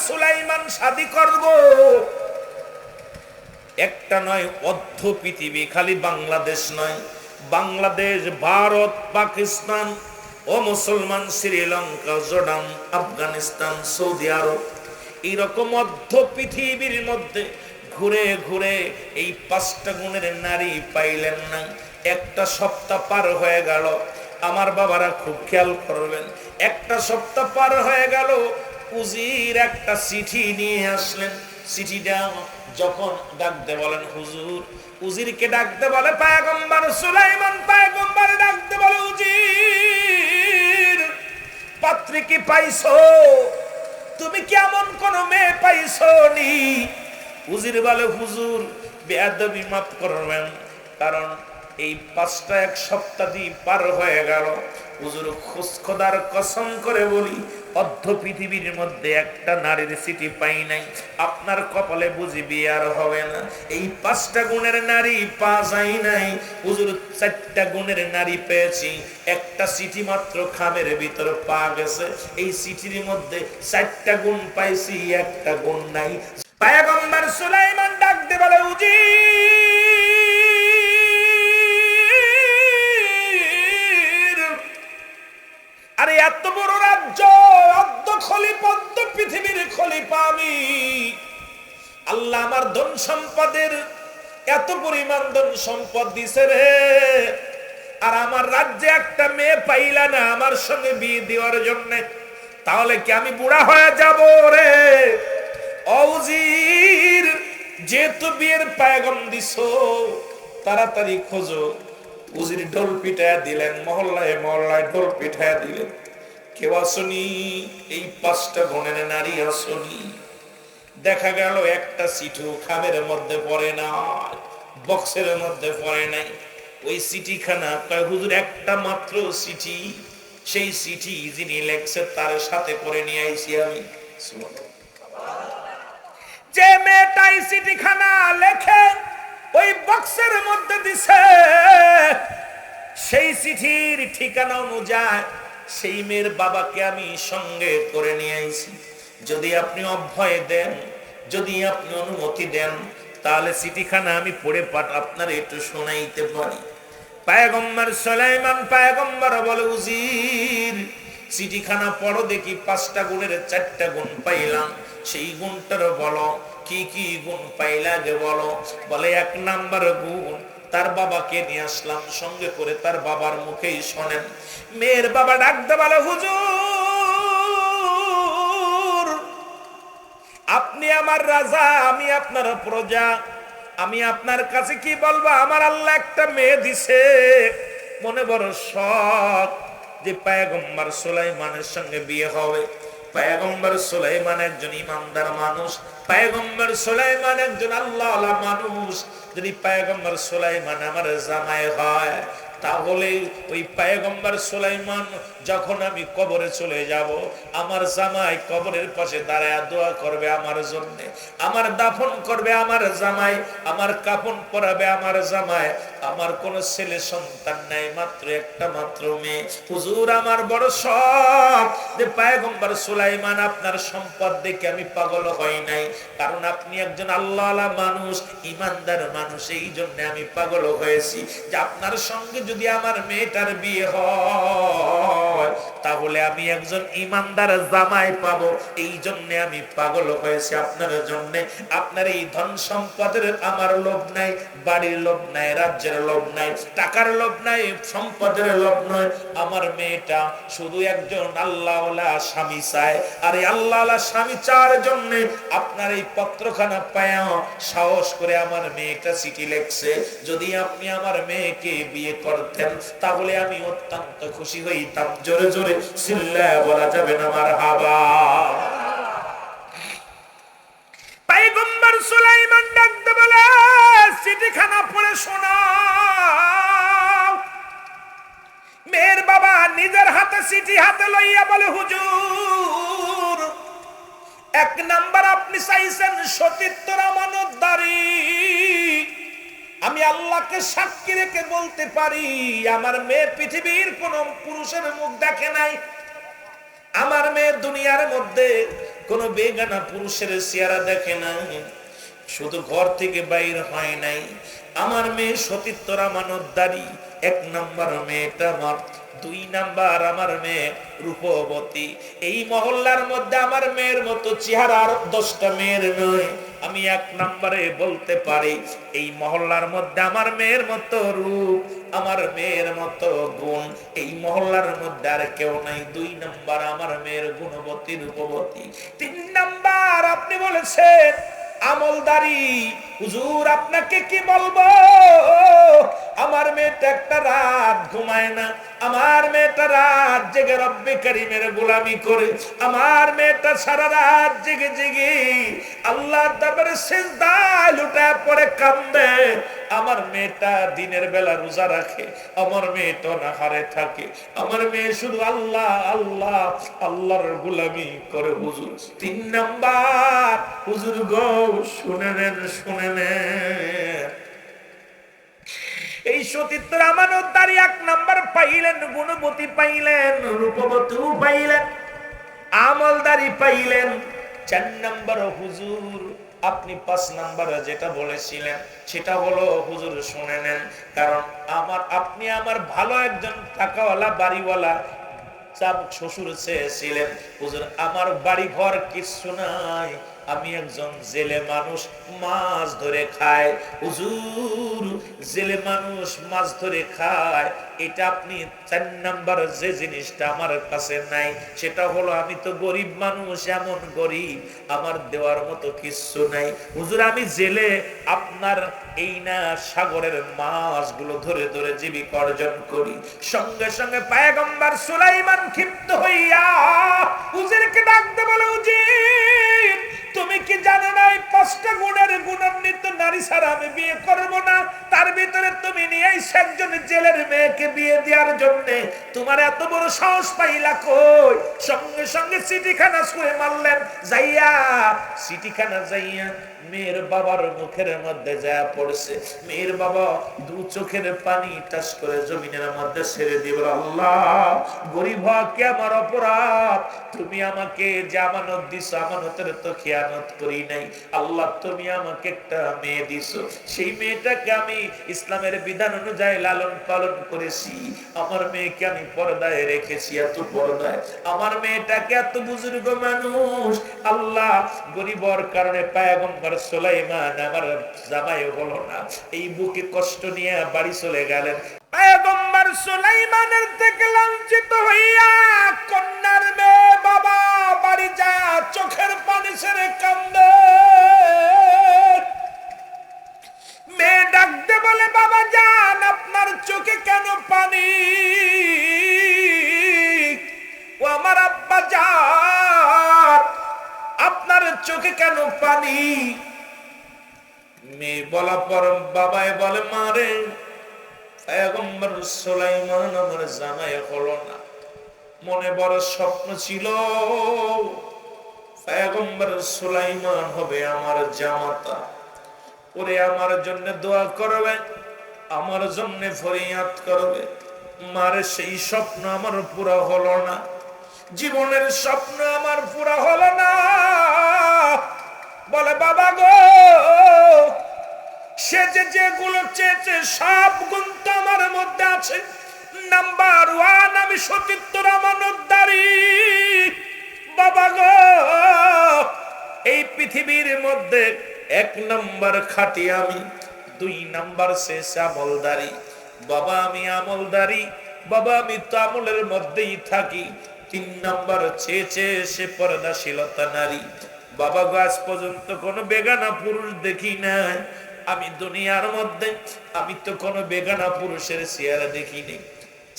সুলাইমান শাদী করব। একটা নয়, অর্ধ পৃথিবী, খালি বাংলাদেশ নয়, বাংলাদেশ, ভারত, পাকিস্তান ও মুসলমান, শ্রীলঙ্কা, জর্ডান, আফগানিস্তান, সৌদি আরব, এইরকম অর্ধ পৃথিবীর মধ্যে ঘুরে ঘুরে এই 5টা গুণের নারী পাইলেন না। একটা সপ্তাহ পার হয়ে গেল, আমার বাবারা খুব খেয়াল করবেন, একটা সপ্তাহ পার হয়ে গেল, উজির একটা চিঠি নিয়ে আসলেন। চিঠিটা যখন ডাকতে বলেন হুজুর, উজিরকে ডাকতে বলে পয়গম্বর সুলাইমান, পয়গম্বর ডাকতে বলে উজির, পাত্রী কি পাইছো? তুমি কি এমন কোন মেয়ে পাইছো নি? উজির বলে হুজুর বেয়াদবি মাফ করবেন, কারণ এই 5টা এক সপ্তাহ পার হয়ে গেল, হুজুর খোদার কসম করে বলি অর্ধ পৃথিবীর মধ্যে একটা নারীর চিঠি পাই নাই। আপনার কপালে বুঝি বিয়ে আর হবে না। এই 5টা গুণের নারী পাওয়া যায় নাই, হুজুর 4টা গুণের নারী পেয়েছি। একটা চিঠি মাত্র খামের ভিতর পাওয়া গেছে, এই চিঠির মধ্যে 4টা গুণ পাইছি, একটা গুণ নাই। পয়গম্বর সুলাইমান ডাকতে বলে উজির, আরে এত বড় রাজ্য, অর্ধ খলিফা, অর্ধ পৃথিবীর খলিফা আমি, আল্লাহ আমার ধন সম্পদের এত পরিমাণ ধন সম্পদ দিছে রে, আর আমার রাজ্যে একটা মেয়ে পাইলা না আমার সঙ্গে বিয়ে দেওয়ার জন্য, তাহলে কি আমি বুড়া হয়ে যাব রে? উজির, যেহেতু বিয়ের পায়গাম দিছো, তাড়াতাড়ি খোঁজো। উজির ঢোল পিটায়া দিলেন, মহল্লায় মহল্লায় ঢোল পিটায়া দিলেন, কেউ আসনি? এই 5টা গুণের নারী আসনি। দেখা গেল একটা চিঠি খামের মধ্যে পড়ে না, বক্সের মধ্যে পড়ে নাই। ওই চিঠিখানা কয় হুজুর একটা মাত্র চিঠি, সেই চিঠি যিনি লেখছে তার সাথে করে নিয়ে আইছি আমি। যে মেয়েটাই চিঠিখানা লেখে ওই বক্সের মধ্যে দিছে, সেই চিঠির ঠিকানা অনুযায়ী সেই মেয়ের বাবাকে আমি সঙ্গে করে নিয়ে আইছি। যদি আপনি অভয় দেন, যদি আপনি অনুমতি দেন, তাহলে চিঠিখানা আমি পড়ে আপনার একটু শোনাইতে পারি। পয়গম্বর সুলাইমান পয়গম্বর বলে উজির, চিঠিখানা পড়ো দেখি, 5টা গুণের 4টা গুণ পাইলাম, সেই গুণটার বলো, কি কি গুণ পাইলা যে বলো। বলে 1 নাম্বার গুণ, তার বাবাকে নিয়ে আসলাম সঙ্গে করে, তার বাবার মুখেই শোনেন। মেয়ের বাবা ডাকতে বলে হুজুর, আপনি আমার রাজা, আমি আপনার প্রজা, আমি আপনার কাছে কি বলবো, আমার আল্লাহ একটা মেয়ে দিছে, মনে বড় শখ যে পয়গম্বর সুলাইমানের সঙ্গে বিয়ে হবে। পয়গম্বর সুলাইমান একজন ইমানদার মানুষ, পয়গম্বর সুলাইমান একজন আল্লাহওয়ালা মানুষ। যদি পয়গম্বর সুলাইমান আমার জামাই হয়, তাহলে ওই পয়গম্বর সুলাইমান যখন আমি কবরে চলে যাব, আমার জামাই কবরের পাশে দাঁড়ায় দোয়া করবে আমার জন্য, আমার দাফন করবে আমার জামাই, আমার কাফন পরাবে আমার জামাই। আমার কোন ছেলে সন্তান নাই, মাত্র একটা মাত্র মেয়ে। হুজুর আমার বড় শখ যে পয়গম্বর সুলাইমান আপনার সম্পদ দেখে আমি পাগল হই নাই, কারণ আপনি একজন আল্লাহওয়ালা মানুষ, ইমানদার মানুষ, এই জন্য আমি পাগল হয়েছি যে আপনার সঙ্গে যদি আমার মেয়েটার বিয়ে হয়, তাহলে আমি একজন ইমানদার জামাই পাবো, এই জন্য আমি পাগল হয়েছি আপনার জন্য। আপনার এই ধন সম্পদের আমার লোভ নাই, বাড়ির লোভ নাই, রাজ্যের লোভ নাই, টাকার লোভ নাই, সম্পদের লোভ নয়। আমার মেয়েটা শুধু একজন আল্লাহওয়ালা স্বামী চায়, আর এই আল্লাহওয়ালা স্বামী চাওয়ার জন্য আপনার এই পত্রখানা পায়া সাহস করে আমার মেয়েটা চিঠি লেখছে। যদি আপনি আমার মেয়েকে বিয়ে করতেন, তাহলে আমি অত্যন্ত খুশি হইতাম। জোরে জোরে চিল্লায়া বলা যাবে না মারহাবা। পয়গম্বর সুলাইমান ডাকতে বলে চিঠিখানা পড়ে শোনাও। মেয়ের বাবা নিজের হাতে চিঠি হাতে লইয়া বলে হুজুর, 1 নাম্বার আপনি চাইছেন সতীত্বর আমানতদারি। আমি আল্লাহকে সাক্ষী রেখে বলতে পারি, আমার মেয়ে পৃথিবীর কোন পুরুষের মুখ দেখে নাই, আমার মেয়ে দুনিয়ার মধ্যে কোন বেগানা পুরুষের চেহারা দেখে নাই, শুধু ঘর থেকে বাইর হয় নাই। আমার মেয়ে সতীত্বর আমানতদারি, 1 নাম্বার মেয়েটা আমার, 2 নাম্বার আমার মেয়ে রূপবতী। এই মহল্লার মধ্যে আমার মেয়ের মতো চেহারা আর 10টা মেয়ের নয়। আমি 1 নাম্বারে বলতে পারি, এই মহল্লার মধ্যে আমার মেয়ের মতো রূপ, আমার মেয়ের মতো গুণ এই মহল্লার মধ্যে আর কেউ নাই। 2 নাম্বার আমার মেয়ের গুণবতী, রূপবতী। 3 নাম্বার আপনি বলেছেন আমলদারি। হুজুর আপনাকে কি বলবো, আমার মেয়েটা একটা রাত ঘুমায় না, আমার মেয়েটা রাত জেগে রব্বে কারীমের গোলামি করে, আমার মেয়েটা সারা রাত জেগে জেগে আল্লাহর দরবারে সিজদায় লুটায় পড়ে কাঁদে, আমার মেয়েটা দিনের বেলা রোজা রাখে, আমার মেয়েটা নাহারে থাকে, আমার মেয়ে শুধু আল্লাহ আল্লাহ আল্লাহর গোলামি করে। হুজুর 3 নাম্বার, হুজুর গো শুনে নেন, শুনে নেন, এই সতীত্বের আমানতদারি 1 নাম্বার পাইলেন, গুণবতী পাইলেন, রূপবতী পাইলেন, আমলদারি পাইলেন। 4 নাম্বার হুজুর আপনি 5 নাম্বার যেটা বলেছিলেন সেটা হলো, হুজুর শুনে নেন, কারণ আপনি আমার ভালো একজন টাকাওয়ালা বাড়িওয়ালা শ্বশুর চেয়েছিলেন। হুজুর আমার বাড়ি ঘর কিছু নাই, আমি একজন জেলে মানুষ, মাছ ধরে খায়। হুজুর জেলে মানুষ মাছ ধরে খায়, এটা আপনি 4 নাম্বার যে জিনিসটা আমার কাছে নাই সেটা হলো, আমি তো গরিব মানুষ, এমন গরিব আমার দেওয়ার মতো কিছু নাই। হুজুর আমি জেলে আপনার এই না সাগরের মাছগুলো ধরে ধরে জীবিকা অর্জন করি। সঙ্গে সঙ্গে পয়গম্বর সুলাইমান ক্ষিপ্ত হইয়া হুজুরকে ডাকতে বলে, হুজুর তুমি কি জানো না 5টা গুণের গুণান্বিত নারী ছাড়া আমি বিয়ে করব না, তার ভিতরে তুমি নিয়ে একজন জেলের মেয়েকে বিয়ে দেওয়ার জন্য তোমার এত বড় সাহস পাইলা কই? সঙ্গে সঙ্গে চিঠিখানা ছুঁড়ে মারলেন, যাইয়া চিঠিখানা যাইয়া মেয়ের বাবার মুখের মধ্যে যা পড়ছে, মেয়ের বাবা 2 চোখের পানি টাস করে জমিনের মধ্যে ছেড়ে দিল। আল্লাহ গরিব হওয়া কি আমার অপরাধ? তুমি আমাকে যে আমানত দিছো, আমানতের তো খেয়ানত করি নাই। আল্লাহ তুমি আমাকে একটা মেয়ে দিছো, সেই মেয়েটাকে আমি ইসলামের বিধান অনুযায়ী লালন পালন করেছি, আমার মেয়েকে আমি পর্দায় রেখেছি, এত পর্দায় আমার মেয়েটাকে, এত বুজুর্গ মানুষ। আল্লাহ গরিবর কারণে পয়গম্বর সুলাইমান আমার জামাই হলো না, এই বুকে কষ্ট নিয়ে বাড়ি চলে গেলেন। পয়গম্বর সুলাইমানের থেকে লাঞ্ছিত হইয়া কন্যার মেয়ে বাবা বাড়ি যা চোখের পানি ছেড়ে কান্দে। মেয়ে ডাকতে বলে, বাবা যান আপনার চোখে কেন পানি? ও আমার আব্বা যান আপনার চোখে কেন পানি? মেয়ে বলা পর বাবাই বলে, মারে পয়গম্বর সুলাইমান আমার জামাই হলো না, মনে বড় স্বপ্ন ছিল পয়গম্বর সুলাইমান হবে আমার জামাতা, ওরে আমার জন্য দোয়া করবে, আমার জন্য ফরিয়াদ করবে। মারে সেই স্বপ্ন আমার পুরা হলো না, জীবনের স্বপ্ন আমার পুরা হলো না। বলে বাবা গো, সে যেগুলো চেয়েছে সব গুণ তো আমার মধ্যে আছে। নাম্বার 1 আমি সতীত্বর আমানতদারি। বাবা গো এই পৃথিবীর মধ্যে 1 নাম্বার খাঁটি আমি, 2 নাম্বার শেষ আমলদারি। বাবা আমি আমলদারি, বাবা আমি তো আমলের মধ্যেই থাকি। 3 নাম্বার চেয়েছে সে পর্দাশীলতা নারী। বাবা গো আজ পর্যন্ত কোনো বেগানা পুরুষ দেখি নাই, আমি দুনিয়ার মধ্যে আমি তো কোনো বেগানা পুরুষের চেহারা দেখিনি।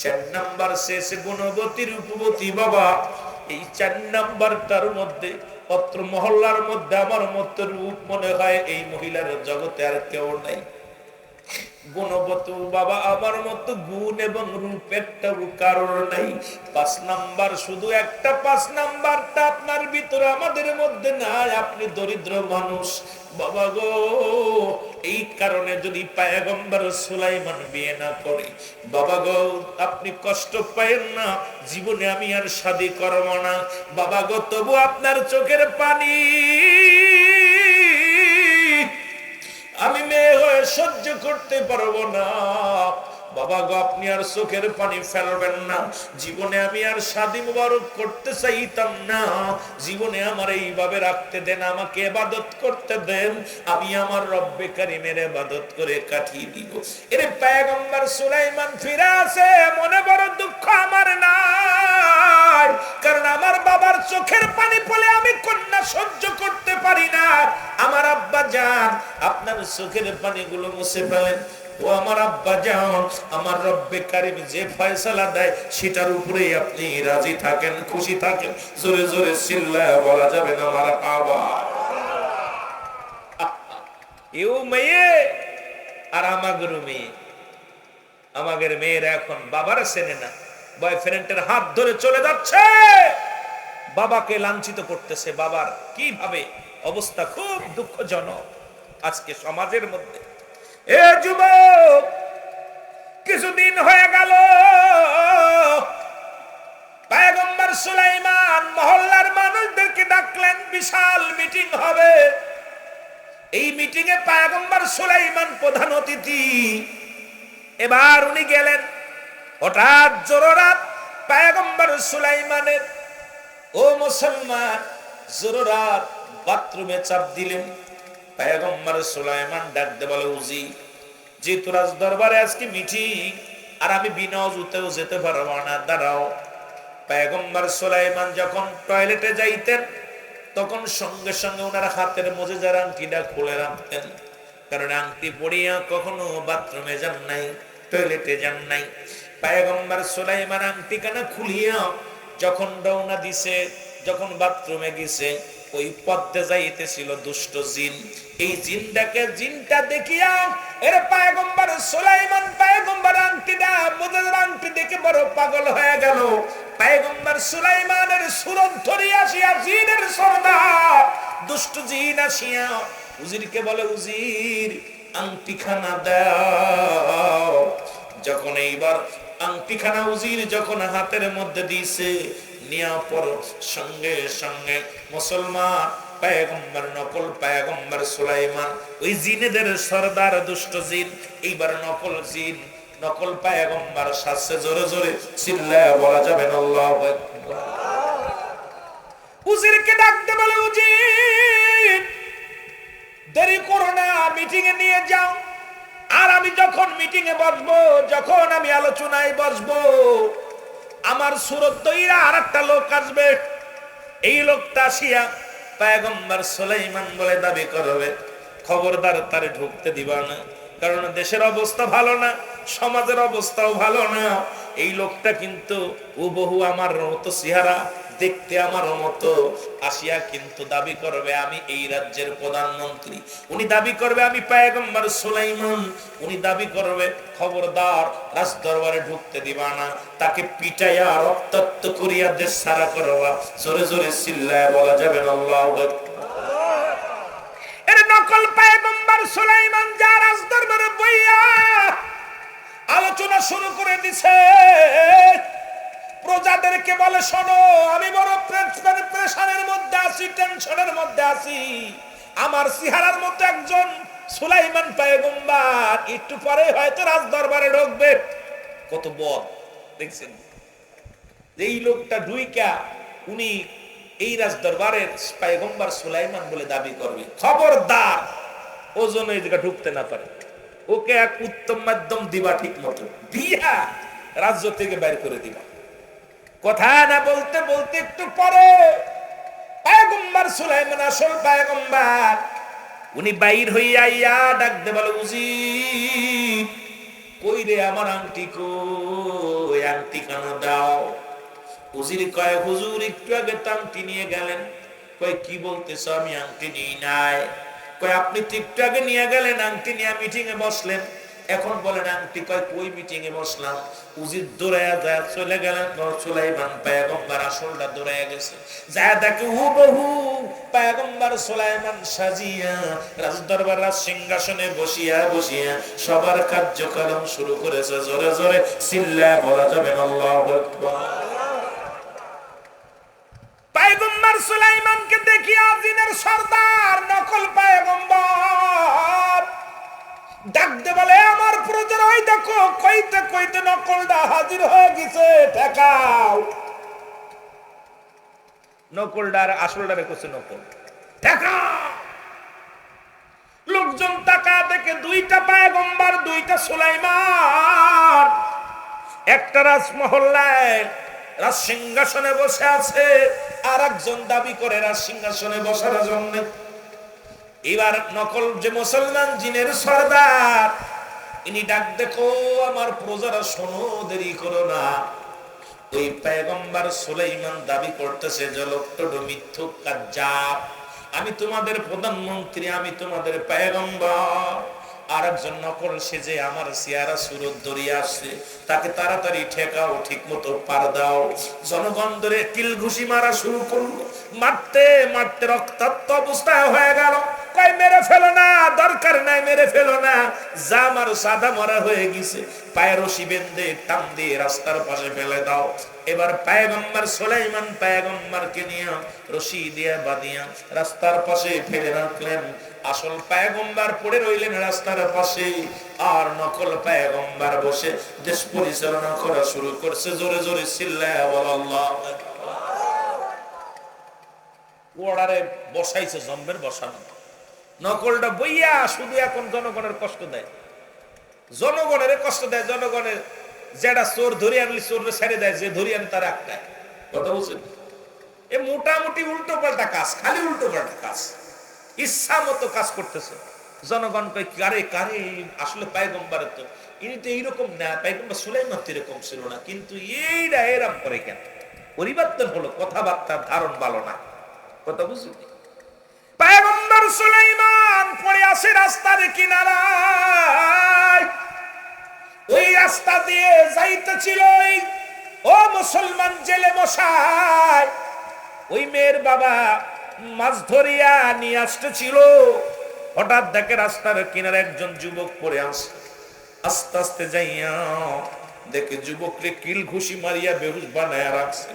4 নাম্বার শেষ গুণবতী রূপবতী। বাবা এই 4 নাম্বারটার মধ্যে পত্র মহল্লার মধ্যে আমার মতো রূপ মনে হয় এই মহিলার জগতে আর কেউ নাই। গুণবতী বাবা আমার মতো গুণ এবং রূপ একটাও কারোর নাই। 5 নাম্বার, শুধু একটা 5 নাম্বারটা আপনার ভিতরে আমাদের মধ্যে নাই। আপনি দরিদ্র মানুষ বাবা গো, এই কারণে যদি পয়গম্বর সুলাইমান বিয়ে না করে বাবা গো, আপনি কষ্ট পায়েন না, জীবনে আমি আর শাদী করব না বাবা গো। তবু আপনার চোখের পানি আমি মেয়ে হয়ে সহ্য করতে পারবো না বাবা গো। আপনি আর চোখের পানি ফেলবেন না। জীবনে আমি আর শাদী মুবারক করতে চাইতাম না, জীবনে আমার এইভাবে রাখতে দেন, আমাকে ইবাদত করতে দেন, আমি আমার রব্বে কারীমের ইবাদত করে কাটিয়ে দিব। এর পয়গম্বর সুলাইমান ফিরে আসে, মনে বড় দুঃখ আমার নাই, কারণ আমার বাবার চোখের পানি পড়লে আমি কন্যা সহ্য করতে পারি না। আমার আব্বা জান, আপনার চোখের পানিগুলো মুছে ফেলেন। ও আমার আব্বা জান, আমার রব্বে কারীম যে ফয়সালা দেয় সেটার উপরেই আপনি রাজি থাকেন, খুশি থাকেন। জোরে জোরে চিল্লায়া বলা যাবে না আমার আবা। এও মেয়ে আর আমাগের মেয়ে, আমাদের মেয়েরা এখন বাবার চেনে না, বয়ফ্রেন্ডের হাত ধরে চলে যাচ্ছে, বাবাকে লাঞ্ছিত করতেছে। বাবার কিভাবে অবস্থা খুব দুঃখজনক আজকে সমাজের মধ্যে। এ যুবক, কিছুদিন হয়ে গেল পয়গম্বর সুলাইমান মহল্লার মানুষদেরকে ডাকলেন, বিশাল মিটিং হবে। এই মিটিং এ পয়গম্বর সুলাইমান প্রধান অতিথি। এবার উনি গেলেন, হঠাৎ জোররাত পয়গম্বর সুলাইমানের, ও মুসলমান, জোররাত বাথরুমে চাপ দিলেন। পয়গম্বর সুলাইমান ডাকতে বলে, উজি, যেহেতু রাজ দরবারে আজকে মিটিং আর আমি বিনা ওযুতেও যেতে পারবো না, দাঁড়াও। পয়গম্বর সুলাইমান যখন টয়লেটে যাইতেন তখন সঙ্গে সঙ্গে ওনার হাতের মোজেজার আংটিটা খুলে রাখতেন, কারণ আংটি পরিয়া কখনো বাথরুমে যান নাই, টয়লেটে যান নাই। পয়গম্বর সুলাইমান আংটি কানা খুলিয়া যখন রওনা দিছে, যখন বাথরুমে গেছে, ওই পথে যাইতেছিল দুষ্ট জিন। এই জিনটা দেখিয়া এর পয়গম্বর সুলাইমান পয়গম্বর আংটিটা, মুজেজার আংটি দেখে বড় পাগল হয়ে গেল। পয়গম্বর সুলাইমানের সুরত ধরে আসিয়া জিনের সর্দার দুষ্ট জিন আসিয়া উজিরকে বলে, উজির আংটিখানা দাও। যখন এইবার আংটিখানা উজির যখন হাতের মধ্যে দিয়েছে, নিয়া পর সঙ্গে সঙ্গে মুসলমান পয়গম্বর, নকল পয়গম্বর সুলাইমান, ওই জিনেদের সর্দার দুষ্ট জিন, এইবার নকল জিন, নকল পয়গম্বর সাথে জোরে জোরে চিল্লায়া বলা যাবে না আল্লাহু আকবার। উজিরকে ডাকতে বলে, উজির দেরি করো না, মিটিং এ নিয়ে যাও। আর আমি যখন মিটিং এ বসবো, যখন আমি আলোচনায় বসবো, আমার সুরত তৈরা আর একটা লোক আসবে। এই লোকটা আসিয়া পয়গম্বর সুলাইমান বলে দাবি করবে, খবরদার তারে ঢুকতে দিবা না, কারণ দেশের অবস্থা ভালো না, সমাজের অবস্থাও ভালো না। এই লোকটা কিন্তু হুবহু আমার মতো চেহারা, দেখতে আমার মতো, আসিয়া কিন্তু দাবি করবে আমি এই রাজ্যের প্রধানমন্ত্রী, উনি দাবি করবে আমি পয়গম্বর সুলাইমান, উনি দাবি করবে, খবরদার রাজ দরবারে ঢুকতে দিবা না, তাকে পিটাইয়া রক্তাক্ত করিয়া দেশ ছাড়া করবা। জোরে জোরে চিল্লায়া বলা যাবে না আল্লাহু আকবার। এর নকল পয়গম্বর সুলাইমান যা রাজ দরবারে বইয়া আলোচনা শুরু করে দিছে। প্রজাদেরকে বলে, শোনো, আমি বড় প্রেশারের মধ্যে আছি, টেনশনের মধ্যে আছি। আমার চেহারার মতো একজন সুলাইমান পয়গম্বর একটু পরে হয়তো রাজ দরবারে ঢুকবে। কত বদ দেখছেন, এই লোকটা ঢুইকা উনি এই রাজ দরবারের পয়গম্বর সুলাইমান বলে দাবি করবে। খবরদার ও যেন এই জায়গা ঢুকতে না পারে, ওকে এক উত্তম মাধ্যম দিবা, ঠিক মতো দিয়া রাজ্য থেকে বের করে দিবা। কথা না বলতে বলতে একটু পরে পয়গম্বর সুলাইমান, আসল পয়গম্বর, উনি বাইর হইয়া আইয়া ডাকতে বলে, উজির কই রে, আমার আংটি কই, আংটি কেন দাও। উজির কয়, হুজুর একটু আগে তো আংটি নিয়ে গেলেন। কয়, কি বলতেছ, আমি আংটি নিই নাই। কয়, আপনি তো একটু আগে নিয়ে গেলেন, আংটি নিয়ে মিটিং এ বসলেন, এখন বলেন আংটি কয় কই মিটিং এ বসলাম, উজির দৌড়ায়া যায় চলে গেলেন সুলাইমান পয়গম্বর, আসলটা দৌড়ায়া গেছে, যায় দেখে হুবহু পয়গম্বর সুলাইমান সাজিয়া রাজ দরবার রাজ সিংহাসনে বসিয়া বসিয়া সবার কার্যক্রম শুরু করেছে। জোরে জোরে চিল্লায়া বলা যাবে না আল্লাহু আকবার। পয়গম্বর সুলাইমানকে দেখিয়া জিনের সর্দার নকল পয়গম্বর ডাক দে বলে, আমার প্রজারা ওই দেখো কইতে কইতে নকলটা হাজির হয়ে গেছে, ঠেকাও। নকলটার আসলটারে কইছে নকল, ঠেকাও। লোকজন তাকা দেখে দুইটা পয়গম্বর, দুইটা সুলাইমান, একটা রাজমহল্লায় রাজ সিংহাসনে বসে আছে, আর একজন দাবি করে রাজ সিংহাসনে বসার জন্য। এবার নকল যে মুসলমান জিনের সর্দার, ইনি ডাক দেখো আমার প্রজারা শোনো, দেরি করো না। ওই পয়গম্বর সুলাইমান দাবি করতেছে যে লোকটা মিথ্যুক কাজ্জাব, আমি তোমাদের প্রধানমন্ত্রী, আমি তোমাদের পয়গম্বর। আর একজন নকল সেজে আমার চেহারা সুরত ধরিয়ে আসছে, তাকে তাড়াতাড়ি ঠেকাও, ঠিক মতো পার দাও। জনগণ ধরে কিল ঘুষি মারা শুরু করলো, মারতে মারতে রক্তাক্ত অবস্থায় হয়ে গেল। কয় মেরে ফেলো না, দরকার নাই, মেরে ফেলো না, যা মারো সাদা মরা হয়ে গেছে, পায়ের রশি বেঁধে টান দিয়ে রাস্তার পাশে ফেলে দাও। এবার পয়গম্বর সুলাইমান পয়গম্বরকে নিয়ে রশি দিয়ে বাঁধিয়া রাস্তার পাশে ফেলে রাখলেন। আসল পয়গম্বর পড়ে রইলেন রাস্তার পাশে, আর নকল পয়গম্বর বসে দেশ পরিচালনা করা শুরু করছে। জোরে জোরে চিল্লায়া বলো আল্লাহু আকবার। ওড়ারে বসাইছে জম্বের বসানো, নকলটা বইয়া শুধু এখন জনগণের কষ্ট দেয়, জনগণের কষ্ট দেয়। জনগণের যেটা চোর ধরে আনলে চোরে ছেড়ে দেয়, যে ধরে আনে তার একটাই কথা বলছেন। এ মোটামুটি উল্টো পাল্টা কাজ, খালি উল্টো পাল্টা কাজ, ইচ্ছা মতো কাজ করতেছে। জনগণ কয় কারে কারে, আসলে পয়গম্বরের তো ইনি তো এইরকম না, পয়গম্বর সুলাইমান তো এরকম ছিল না, কিন্তু এইটা এরকম করে কেন? পরিবর্তন হলো, কথাবার্তার ধারণ ভালো না, কথা বুঝলি? পয়গম্বর সুলাইমান পড়ে আসে রাস্তার কিনারায়, ওই রাস্তা দিয়ে যাইতেছিল ও মুসলমান জেলে মশাই, ওই মেয়ের বাবা মাছ ধরিয়া নিয়ে আসতেছিল। হঠাৎ দেখে রাস্তার কিনারে একজন যুবক পড়ে আসে, আস্তে আস্তে যাইয়া দেখে যুবককে কিল ঘুষি মারিয়া বেহুশ বানায়া রাখছে।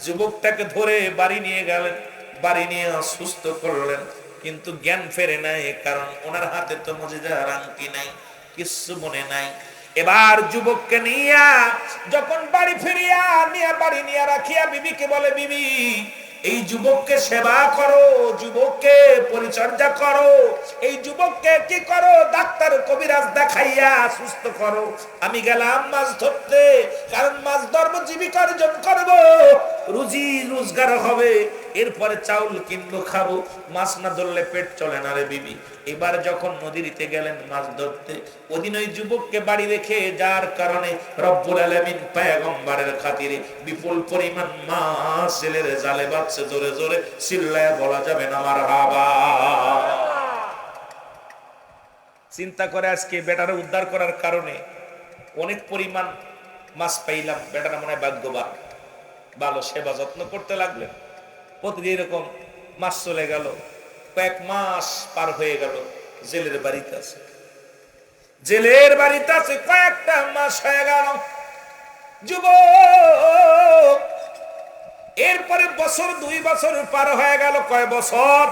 যুবকটাকে ধরে বাড়ি নিয়ে গেলেন, বাড়ি নিয়ে সুস্থ করলেন, কিন্তু জ্ঞান ফেরে নাই, কারণ ওনার হাতে তো মুজিজার আংটি নাই, কিছু মনে নাই। এবার যুবককে নিয়া যখন বাড়ি ফিরিয়া নিয়ে বাড়ি নিয়ে রাখিয়া বিবিকে বলে, বিবি এই যুবককে সেবা করো, যুবককে পরিচর্যা করো, এই যুবককে কি করো, ডাক্তার কবিরাজ দেখাইয়া সুস্থ করো। আমি গেলাম মাছ ধরতে, কারণ মাছ ধরবো, জীবিকা অর্জন করবো, রুজি রোজগার হবে, এরপরে চাউল কিনবো, খাবো, মাছ না ধরলে পেট চলে না রে বিবি। এবার যখন নদীতে গেলেন মাছ ধরতে, ওদিন ওই যুবককে বাড়ি রেখে যার কারণে রব্বুল আলামিন পয়গম্বরের খাতিরে বিপুল পরিমাণ মাছ ছেলের জালে বাঁচছে। জোরে জোরে চিল্লায় বলা যাবে না মারহাবা। চিন্তা করে আজকে বেটারে উদ্ধার করার কারণে অনেক পরিমাণ মাছ পাইলাম, বেটারা মনে হয় ভাগ্যবান, ভালো সেবা যত্ন করতে লাগলেন। প্রতিদিন এরকম মাস চলে গেল, কয়েক মাস পার হয়ে গেল, জেলের বাড়িতে আছে, জেলের বাড়িতে আছে, কয়েকটা মাস হয়ে গেল। যুবক এরপরে বছর 2 বছর পার হয়ে গেল, কয় বছর,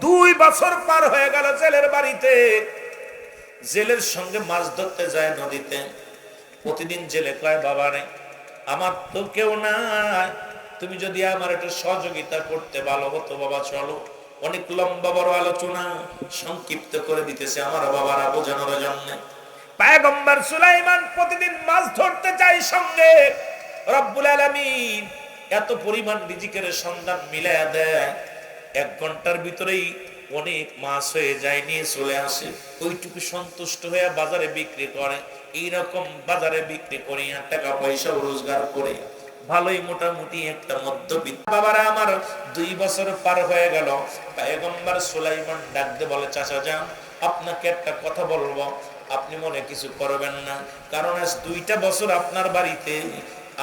2 বছর পার হয়ে গেল জেলের বাড়িতে। জেলের সঙ্গে মাছ ধরতে যায় নদীতে, প্রতিদিন জেলে কয়, বাবা রে আমার তো কেউ নাই, তুমি যদি আমার একটু সহযোগিতা করতে ভালো হতো বাবা, চলো। অনেক লম্বা বড় আলোচনা সংক্ষিপ্ত করে দিতেছে আমার বাবারা বোঝানোর জন্য। পয়গম্বর সুলাইমান প্রতিদিন মাছ ধরতে যায় সঙ্গে, রব্বুল আলামিন এত পরিমাণ রিজিকের সন্ধান মিলায়া দেয়, 1 ঘন্টার ভিতরেই অনেক মাছ হয়ে যায়, নিয়ে চলে আসে, ওইটুকু সন্তুষ্ট হয়ে বাজারে বিক্রি করে। এইরকম বাজারে বিক্রি করিয়া টাকা পয়সা রোজগার করে ভালোই মোটামুটি একটা মধ্যবিত্ত। বাবারা আমার 2 বছর পার হয়ে গেল। পয়গম্বর সুলাইমান ডাকতে বলে, চাচা যান আপনাকে একটা কথা বলবো। আপনি মনে কিছু করবেন না, কারণ আজ 2টা বছর আপনার বাড়িতে,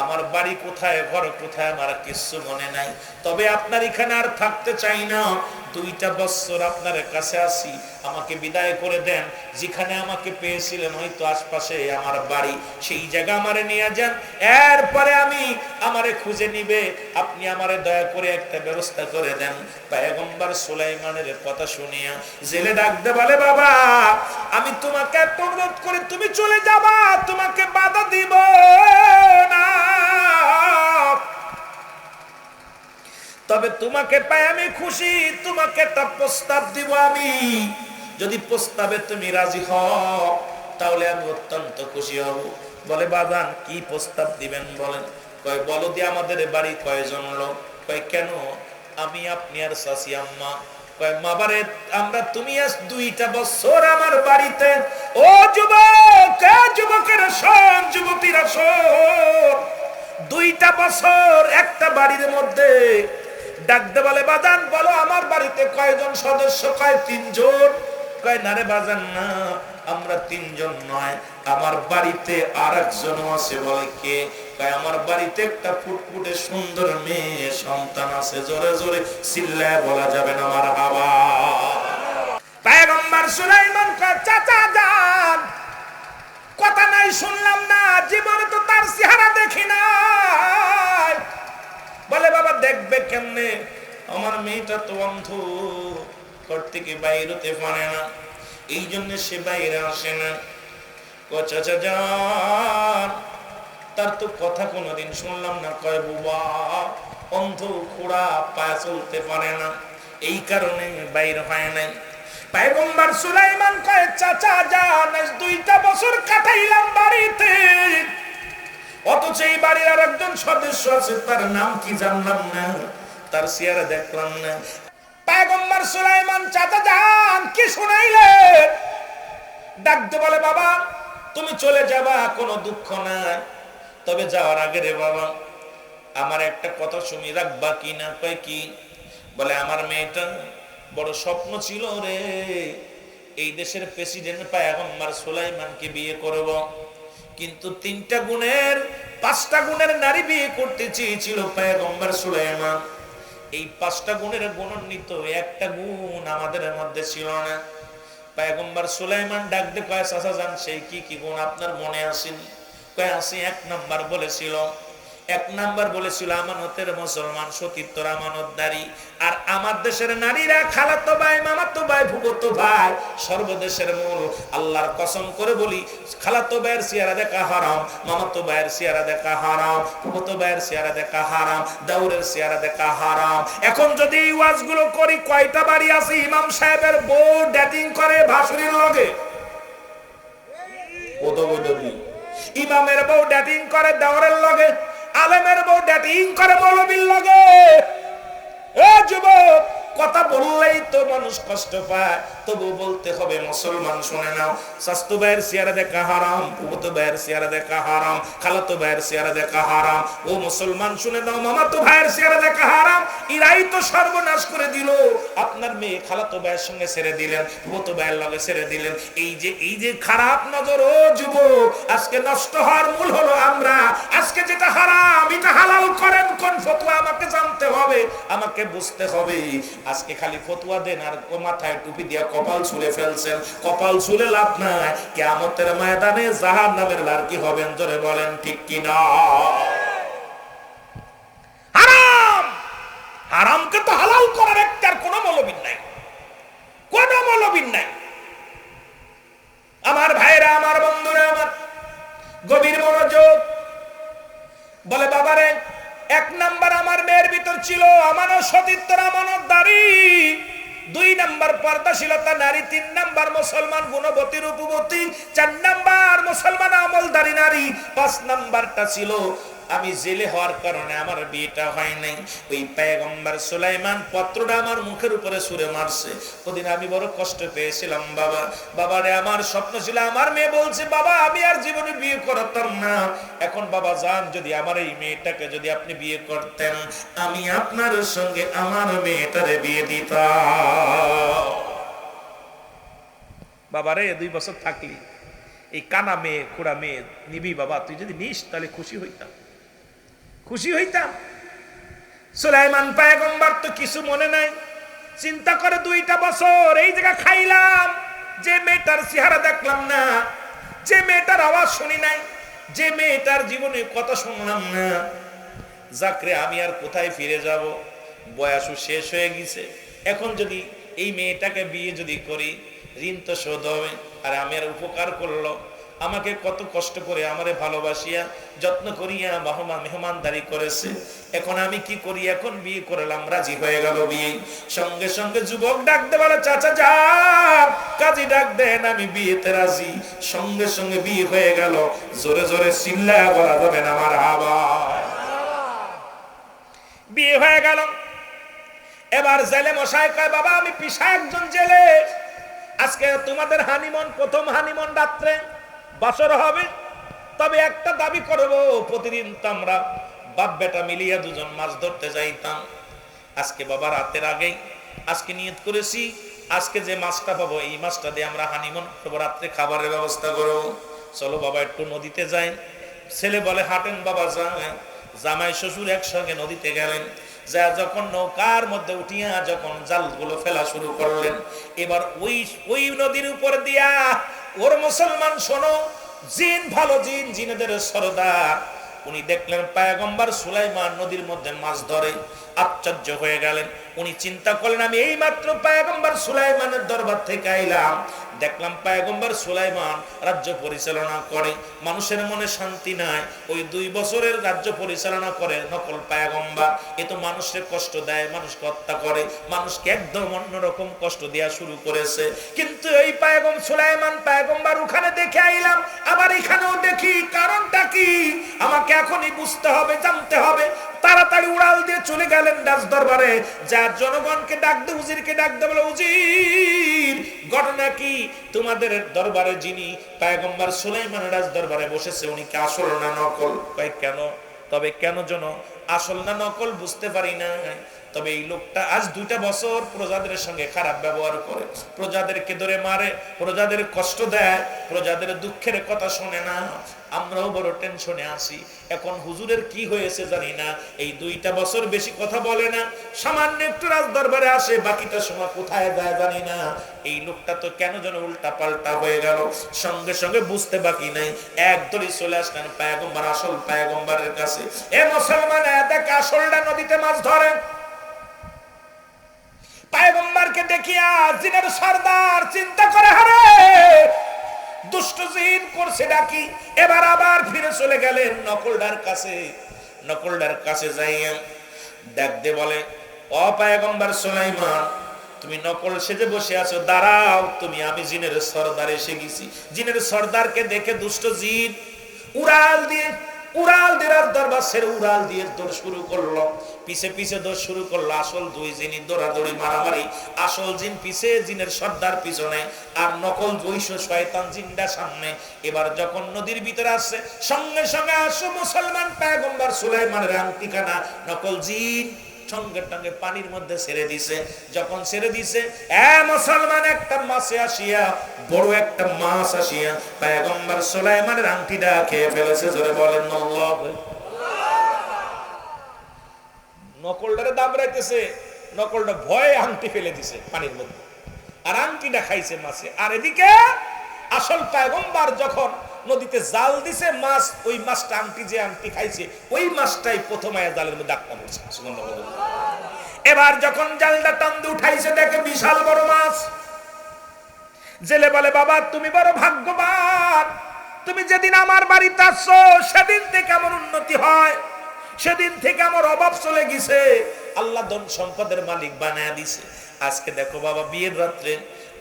আমার বাড়ি কোথায়, ঘর কোথায়, আমার কিছু মনে নাই। তবে আপনার এখানে আর থাকতে চাই না, 2টা বছর আপনার কাছে আসি, আমাকে বিদায় করে দেন। যেখানে আমাকে পেয়েছিলেন হয়তো আশপাশে আমার বাড়ি, সেই জায়গা আমারে নিয়ে যান। এরপরে আমি আমারে খুঁজে নিবে, আপনি আমারে দয়া করে একটা ব্যবস্থা করে দেন। পয়গম্বর সুলাইমানের কথা শুনিয়া জেলে ডাকতে বলে, বাবা আমি তোমাকে অনুরোধ করে তুমি চলে যাবা, তোমাকে বাধা দিব না, তবে তোমাকে পাই আমি খুশি, তোমাকে একটা প্রস্তাব দিব আমি, যদি প্রস্তাবে তুমি রাজি হও তাহলে আমি অত্যন্ত খুশি হব। বলে, বাজান কি প্রস্তাব দিবেন বলেন? কয়, বলো দিয়ে আমাদের বাড়ি কয়জন লোক? কয়, কেন? আমি, আপনি আর চাচি আম্মা। কয়, মাবারে আমরা, তুমি আজ 2টা বছর আমার বাড়িতে। ও যুবক, যুবকেরা শোন, যুবতীরা শোন, 2টা বছর একটা বাড়ির মধ্যে। ডাকতে বলে, বাজান বলো আমার বাড়িতে কয়জন সদস্য? কয়, 3 জন। কয়, না রে বাজান না, আমরা 3 জন নয়, আমার বাড়িতে আর একজনও আছে। বলে, কে? কয়, আমার বাড়িতে একটা ফুটফুটে সুন্দর মেয়ে সন্তান আছে। জোরে জোরে চিল্লায় বলা যাবে না আমার হাওয়া। পয়গম্বর সুলাইমান কয়, চাচা যান, কথা নাই শুনলাম না, জীবনে তো তার চেহারা দেখি নাই। বলে, বাবা দেখবে কেমনে, আমার মেয়েটা তো অন্ধ, ঘর থেকে বাইরে হতে পারে না, এই জন্য সে বাইরে আসে না। চাচা যান, তার তো কথা কোনোদিন শুনলাম না। কয়, বাবা অন্ধ, খোড়া, পায়ে চলতে পারে না, এই কারণে বাইর হয় নাই। পয়গম্বর সুলাইমান কয়, চাচা যান, 2টা বছর কাটাইলাম বাড়িতে, অথচ এই বাড়ির আর একজন সদস্য আছে, তার নাম কি জানলাম না, তার চেহারা দেখলাম না। পয়গম্বর সুলাইমান, চাচা যান কি শুনাইলেন? ডাকতে বলে, বাবা তুমি চলে যাবা, কোনো দুঃখ নাই, তবে যাওয়ার আগে রে বাবা আমার একটা কথা শুনি রাখবা কি না? কয়, কি? বলে, আমার মেয়েটা বড় স্বপ্ন ছিল রে, এই দেশের প্রেসিডেন্ট পয়গম্বর সুলাইমানকে বিয়ে করব, কিন্তু 3টা গুণের 5টা গুণের নারী বিয়ে করতে চেয়েছিল পয়গম্বর সুলাইমান। এই 5টা গুণের গুণান্বিত একটা গুণ আমাদের মধ্যে ছিল না। পয়গম্বর সুলাইমান ডাকতে কয়, চাচা যান সেই কি কি গুণ আপনার মনে আসেনি? কয়, আসি। 1 নাম্বার বলেছিল, 1 নাম্বার বলেছিল আমানতের মুসলমান, সতীত্বর আমানতদারি। আর আমার দেশের নারীরা খালাতো ভাই, মামাতো ভাই, ফুফাতো ভাই, সর্বদেশের মূল। আল্লাহর কসম করে বলি, খালাতো ভাইয়ের চেহারা দেখা হারাম, মামাতো ভাইয়ের চেহারা দেখা হারাম, ফুফাতো ভাইয়ের চেহারা দেখা হারাম, দাউরের চেহারা দেখা হারাম। এখন যদি এই ওয়াজগুলো করি, কয়টা বাড়ি আছে ইমাম সাহেবের বউ ডেটিং করে ভাসুরির লগে? ইমামের বউ ডেটিং করে দাউরের লগে, আলেমের বউ ডেটিং করে মৌলবীর লগে। ও যুবক, কথা বললেই তো মানুষ কষ্ট পায়, তবু বলতে হবে। মুসলমান শুনে নাও, স্বাস্থ্য ভাইয়ের চেহারা দেখা হারাম, ফুফাতো ভাইয়ের চেহারা দেখা হারাম, খালাতো ভাইয়ের চেহারা দেখা হারাম। ও মুসলমান শুনে নাও, মামাতো ভাইয়ের চেহারা দেখা হারাম। এরাই তো সর্বনাশ করে দিল। আপনার মেয়ে খালাতো ভাইয়ের সঙ্গে ছেড়ে দিলেন, ফুফাতো ভাইয়ের লগে ছেড়ে দিলেন। এই যে খারাপ নজর, ও যুবক, আজকে নষ্ট হওয়ার মূল হলো আমরা। আজকে যেটা হারাম এটা হালাল করেন কোন? ফতোয়া আমাকে জানতে হবে, আমাকে বুঝতে হবে। আজকে খালি ফতোয়া দেন আর মাথায় টুপি দিয়া কপাল ছুলে ফেলছেন। কপাল ছুলে লাভ নাই, কিয়ামতের ময়দানে জাহান্নামের লারকি হবেন। জোরে বলেন ঠিক কি না? হারাম, হারামকে তো হালাল করার একটা কোনো মৌলবী নাই, কোনো মৌলবী নাই। আমার ভাইরা, আমার বন্ধুরা, আমার গভীর মনোযোগ। বলে, বাবারে 1 নাম্বার আমার মেয়ের ভিতর ছিল আমানত, সতীত্বর আমানতদারি। 2 নাম্বার পর্দাশীলতা নারী। 3 নাম্বার মুসলমান গুণবতী রূপবতী। 4 নাম্বার মুসলমান আমলদারি নারী। 5 নাম্বারটা ছিল আমি জেলে হওয়ার কারণে আমার বিয়েটা হয় নাই। ওই পয়গম্বর সুলাইমান পত্রটা আমার মুখের উপরে ছুঁড়ে মারছে, ওদিন আমি বড় কষ্ট পেয়েছিলাম। বাবারে আমার স্বপ্ন ছিল, আমার মেয়ে বলছে, বাবা আমি আর জীবনে বিয়ে করতাম না। এখন বাবা যান, যদি আমার এই মেয়েটাকে যদি আপনি বিয়ে করতেন, আমি আপনার সঙ্গে আমার মেয়েটারে বিয়ে দিতাম। বাবারে 2 বছর থাকলি এই কানা মেয়ে খোড়া মেয়ে নিবি বাবা, তুই যদি নিস তাহলে খুশি হইতাম, খুশি হইতাম। সুলাইমান পয়গম্বর তো কিছু মনে নাই, চিন্তা করে 2টা বছর এই জায়গা খাইলাম, যে মেয়েটার চেহারা দেখলাম না, যে মেয়েটার আওয়াজ শুনি নাই, যে মেয়েটার জীবনে কথা শুনলাম না, যাকরে আমি আর কোথায় ফিরে যাব, বয়সও শেষ হয়ে গেছে, এখন যদি এই মেয়েটাকে বিয়ে যদি করি ঋণ তো শোধ হবে, আর আমি আর উপকার করলো, আমাকে কত কষ্ট করে আমারে ভালোবাসিয়া যত্ন করিয়া মেহমানদারি করেছে, এখন আমি কি করি, এখন বিয়ে করলাম, রাজি হয়ে গেল বিয়ে। সঙ্গে সঙ্গে যুবক ডাক দে বলে চাচা যান, কাজী ডাক দেন, আমি বিয়েতে রাজি। সঙ্গে সঙ্গে বিয়ে হয়ে গেল, জোরে জোরে চিল্লায়া বলা যাবে না আমার আবার। বিয়ে হয়ে গেল, এবার জেলে মশাই কয় বাবা আমি পিসা একজন জেলে, আজকে তোমাদের হানিমুন, প্রথম হানিমুন রাত্রে বাসর হবে, তবে একটা দাবি করব, প্রতিদিন তো আমরা বাপ বেটা মিলিয়া দুজন মাছ ধরতে যাইতাম, আজকে বাবা রাতের আগেই আজকে নিয়ত করেছি, আজকে যে মাছটা পাবো এই মাছটা দিয়ে আমরা হানিমুন করবো, রাত্রে খাবারের ব্যবস্থা করবো, চলো বাবা একটু নদীতে যাই। ছেলে বলে হাঁটেন বাবা যাই। জামাই শ্বশুর একসঙ্গে নদীতে গেলেন, যা যখন নৌকার মধ্যে উঠিয়া যখন জালগুলো ফেলা শুরু করলেন, এবার ওই নদীর উপর দিয়া ওর মুসলমান শোনো, জিন ভালো জিন, জিনেদের সরদার, উনি দেখলেন পয়গম্বর সুলাইমান নদীর মধ্যে মাছ ধরে, আশ্চর্য হয়ে গেলেন। উনি চিন্তা করলেন আমি এই মাত্র পয়গম্বর সুলাইমানের দরবার থেকে আইলাম, দেখলাম পয়গম্বর সুলাইমান রাজ্য পরিচালনা করে, মানুষের মনে শান্তি নাই, ওই 2 বছরের রাজ্য পরিচালনা করে নকল পয়গম্বর, এ তো মানুষের কষ্ট দেয়, মানুষকে হত্যা করে, মানুষকে একদম অন্যরকম কষ্ট দেওয়া শুরু করেছে। কিন্তু এই সুলাইমান পয়গম্বর ওখানে দেখে আইলাম, আবার এখানেও দেখি, কারণটা কি আমাকে এখনই বুঝতে হবে, জানতে হবে। তাড়াতাড়ি উড়াল দিয়ে চলে গেলেন রাজ দরবারে, যার জনগণকে ডাক দে, উজিরকে ডাক দে, বলে উজির ঘটনা কি, তোমাদের দরবারে যিনি পয়গম্বর সুলাইমান রাজ দরবারে বসেছে উনি কি আসল না নকল? কই কেন, তবে কেন যেন আসল না নকল বুঝতে পারি না, তবে এই লোকটা আজ 2টা বছর প্রজাদের সঙ্গে খারাপ ব্যবহার করে, প্রজাদেরকে ধরে মারে, প্রজাদের কষ্ট দেয়, প্রজাদের দুঃখের কথা শোনে না, আমরাও বড় টেনশনে আছি। এখন হুজুরের কি হয়েছে জানি না, এই 2টা বছর বেশি কথা বলে না, সামান্য একটু রাজ দরবারে আসে, বাকিটা সময় কোথায় যায় জানি না, এই লোকটা তো কেন যেন উল্টা পাল্টা হয়ে গেল। সঙ্গে সঙ্গে বুঝতে বাকি নাই, একদলই চলে আসলেন পয়গম্বর, আসল পয়গম্বরের কাছে। এ মুসলমান, দেখ আসলটা নদীতে মাছ ধরে। পয়গম্বরকে দেখিয়া জিনের সরদার চিন্তা করে, হারে দুষ্ট জিন করছে ডাকি, এবার আবার ফিরে চলে গেলেন নকলদার কাছে। নকলদার কাছে যাইয়া ডাক দে বলে, ও পয়গম্বর সুলাইমান, তুমি নকল সেজে বসে আছো, দাঁড়াও, তুমি আমি জিনের সরদার এসে গেছি। জিনের সরদারকে দেখে দুষ্ট জিন উড়াল দিয়ে দরবার ছেড়ে উড়াল দিয়ে দৌড় শুরু করলো, পিছে পিছে দৌড় শুরু করলো। আসল 2 জিনই দৌড়াদৌড়ি মারামারি, আসল জিন পিছে, জিনের সর্দার পিছনে, আর নকল 200 শয়তান জিনটা সামনে। এবার যখন নদীর ভিতরে আসছে, সঙ্গে সঙ্গে আসো মুসলমান পয়গম্বর সুলাইমানের আংটিখানা নকল জিন সঙ্গে সঙ্গে পানির মধ্যে ছেড়ে দিছে। যখন ছেড়ে দিছে, মুসলমান একটা মাছে আসিয়া, বড় একটা মাছ আসিয়া পয়গম্বর সুলাইমানের আংটিটা খেয়ে ফেলেছে। জোরে বলেন আল্লাহ। নকলটারে দাবড়াইতেছে, নকলটা ভয়ে আংটি ফেলে দিছে পানির মধ্যে, আর আংটিটা খাইছে মাছে। আর এদিকে আসল পয়গম্বর যখন নদীতে জাল দিছে, মাছ, ওই মাছটা আংটি, যে আংটি খাইছে ওই মাছটাই প্রথম আয়া জালের মধ্যে আটকা পড়ছে। এবার যখন জালটা টান দিয়ে উঠাইছে, দেখে বিশাল বড় মাছ। জেলে বলে, বাবা তুমি বড় ভাগ্যবান, তুমি যেদিন আমার বাড়িতে আসছো সেদিন থেকে আমার উন্নতি হয়, সেদিন থেকে আমার অভাব চলে গেছে, আল্লাহ ধন সম্পদের মালিক বানায় দিছে। আজকে দেখো বাবা, বিয়ের রাত্রে,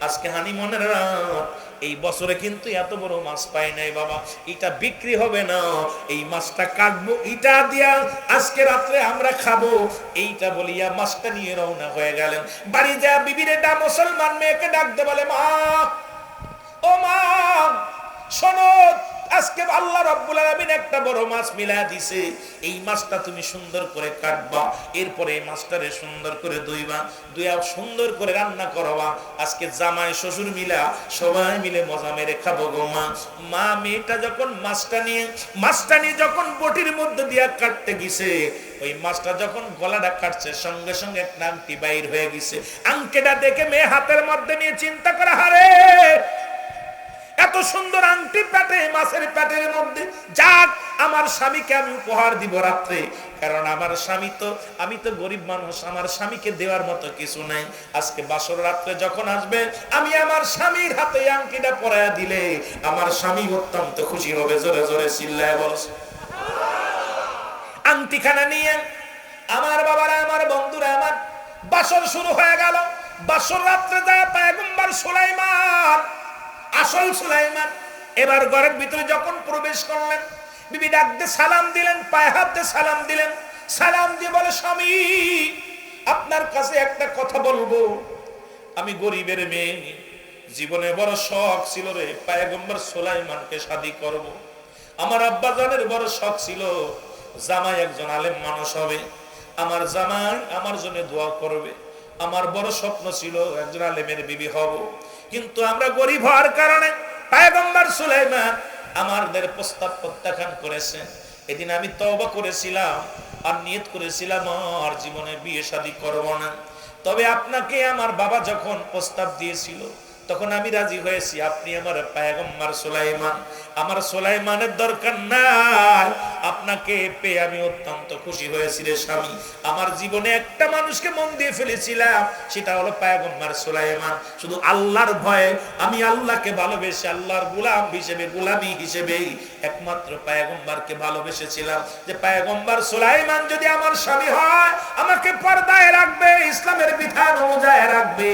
আজকে হানিমুনের রাত, এই বছরে কিন্তু এত বড় মাছ পাই নাই বাবা, এটা বিক্রি হবে না, এই মাছটা কাটবো, এটা দিয়া আজকে রাত্রে আমরা খাবো, এইটা বলিয়া মাছটা নিয়ে রওনা হয়ে গেলেন। বাড়ি যা বিবিরে ডা মুসলমান মেয়েকে ডাকতে বলে, মা, ও মা শোনো, আজকে আল্লাহ রাব্বুল আলামিন একটা বড় মাছ মিলায়া দিছে, এই মাছটা তুমি সুন্দর করে কাটবা, এরপরে এই মাছটারে সুন্দর করে ধুইবা, ধুইয়া সুন্দর করে রান্না করবা। আজকে জামাই শ্বশুর মিলা সবাই মিলে মজা মেরে খাবো গো মা। মা মেয়েটা যখন মাছটা নিয়ে যখন বটির মধ্যে দিয়া কাটতে গেছে, ওই মাছটা যখন গলাটা কাটছে সঙ্গে সঙ্গে একটা আংটি বাইর হয়ে গেছে। আংটিটা দেখে মেয়ে হাতের মধ্যে নিয়ে চিন্তা করে, হারে এত সুন্দর আংটি পেটে, মাছের পেটের মধ্যে, যাক আমার স্বামীকে আমি উপহার দিব রাত্রে, কারণ আমার স্বামী তো, আমি তো গরিব মানুষ, আমার স্বামীকে দেওয়ার মতো কিছু নাই। আজকে বাসর রাত্রে যখন আসবে, আমি আমার স্বামীর হাতে আংটিটা পরাইয়া দিলে আমার স্বামী অত্যন্ত খুশি হবে। জোরে জোরে চিল্লায় বল। আংটিখানা নিয়ে আমার বাবারা, আমার বন্ধুরা, আমার বাসর শুরু হয়ে গেল। বাসর রাত্রে যায় পয়গম্বর সুলাইমান, আসল সুলাইমান এবার ঘরের ভিতরে যখন প্রবেশ করলেন, বিবি ডাকতে সালাম দিলেন, পায়ে হাতে সালাম দিলেন। সালাম দিয়ে বলে, স্বামী আপনার কাছে একটা কথা বলবো। আমি গরিবের মেয়ে, জীবনে বড় শখ ছিল রে পয়গম্বর সুলাইমানকে শাদী করব। আমার আব্বা জানের বড় শখ ছিল জামাই একজন আলেম মানুষ হবে, আমার জামাই আমার জন্য দোয়া করবে। আমার বড় স্বপ্ন ছিল একজন আলেমের বিবি হব, কিন্তু আমরা গরিব হওয়ার কারণে পয়গম্বর সুলাইমান আমাদের প্রস্তাব প্রত্যাখ্যান করেছেন। এদিন আমি তওবা করেছিলাম আর নিয়ত করেছিলাম আর জীবনে বিয়ে শাদী করব না। তবে আপনাকে আমার বাবা যখন প্রস্তাব দিয়েছিল তখন আমি রাজি হয়েছি। আপনি আমার পয়গম্বর সুলাইমান, আমার সুলাইমানের দরকার নাই, আপনাকে পেয়ে আমি অত্যন্ত খুশি হয়েছি রে স্বামী। আমার জীবনে একটা মানুষকে মন দিয়ে ফেলেছিলাম, সেটা হলো পয়গম্বর সুলাইমান। শুধু আল্লাহর ভয়ে আমি আল্লাহকে ভালোবেসে আল্লাহর গোলাম হিসেবে, গোলামি হিসেবে একমাত্র পয়গম্বরকে ভালোবেসেছিলাম, যে পয়গম্বর সুলাইমান যদি আমার স্বামী হয় আমাকে পর্দায় রাখবে, ইসলামের বিধান অনুযায়ী রাখবে,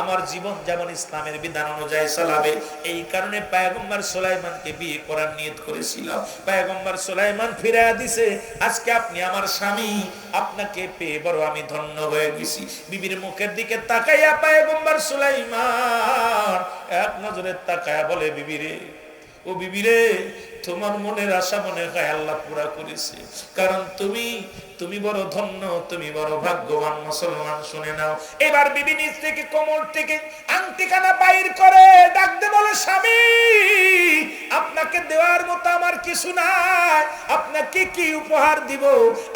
আমার জীবন যেমন ইসলামের বিধান অনুযায়ী চালাবে। এই কারণে পয়গম্বর সুলাইমানকে বিয়ে করার নিয়ত করেছিলাম। পয়গম্বর সুলাইমান ফিরাইয়া দিছে, আজকে আপনি আমার স্বামী, আপনাকে পেয়ে বড় আমি ধন্য হয়ে গেছি। বিবির মুখের দিকে তাকাইয়া পয়গম্বর সুলাইমান এক নজরে তাকায়া বলে, বিবিরে, ও বিবিরে, তোমার মনের আশা মনে হয় আল্লাহ পুরা করেছে, কারণ তুমি বড় ধন্য, তুমি বড় ভাগ্যবান মুসলমান। শুনে নাও। এবার বিবি নিজ থেকে কোমর থেকে আংটিখানা বাইর করে ডাকতে বলে, স্বামী আপনাকে দেওয়ার মতো আমার কিছু নাই, আপনাকে কি উপহার দিব?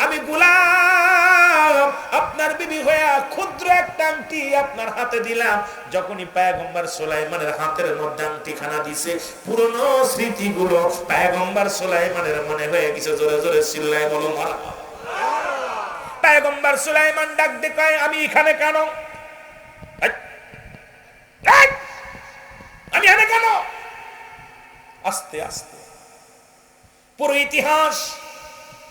আমি গোলাম, আপনার বিবি হয়ে ক্ষুদ্র একটা আংটি আপনার হাতে দিলাম। যখনই পয়গম্বর সুলাইমানের হাতের মধ্যে আংটিখানা দিছে, পুরনো স্মৃতিগুলো পয়গম্বর সুলাইমানের মনে হয়ে গেছে। জোরে জোরে চিল্লায় বলো মারহাবা। পয়গম্বর সুলাইমান ডাক দিয়ে কয়, আমি এখানে কেন? আমি এখানে কেন? আস্তে আস্তে পুরো ইতিহাস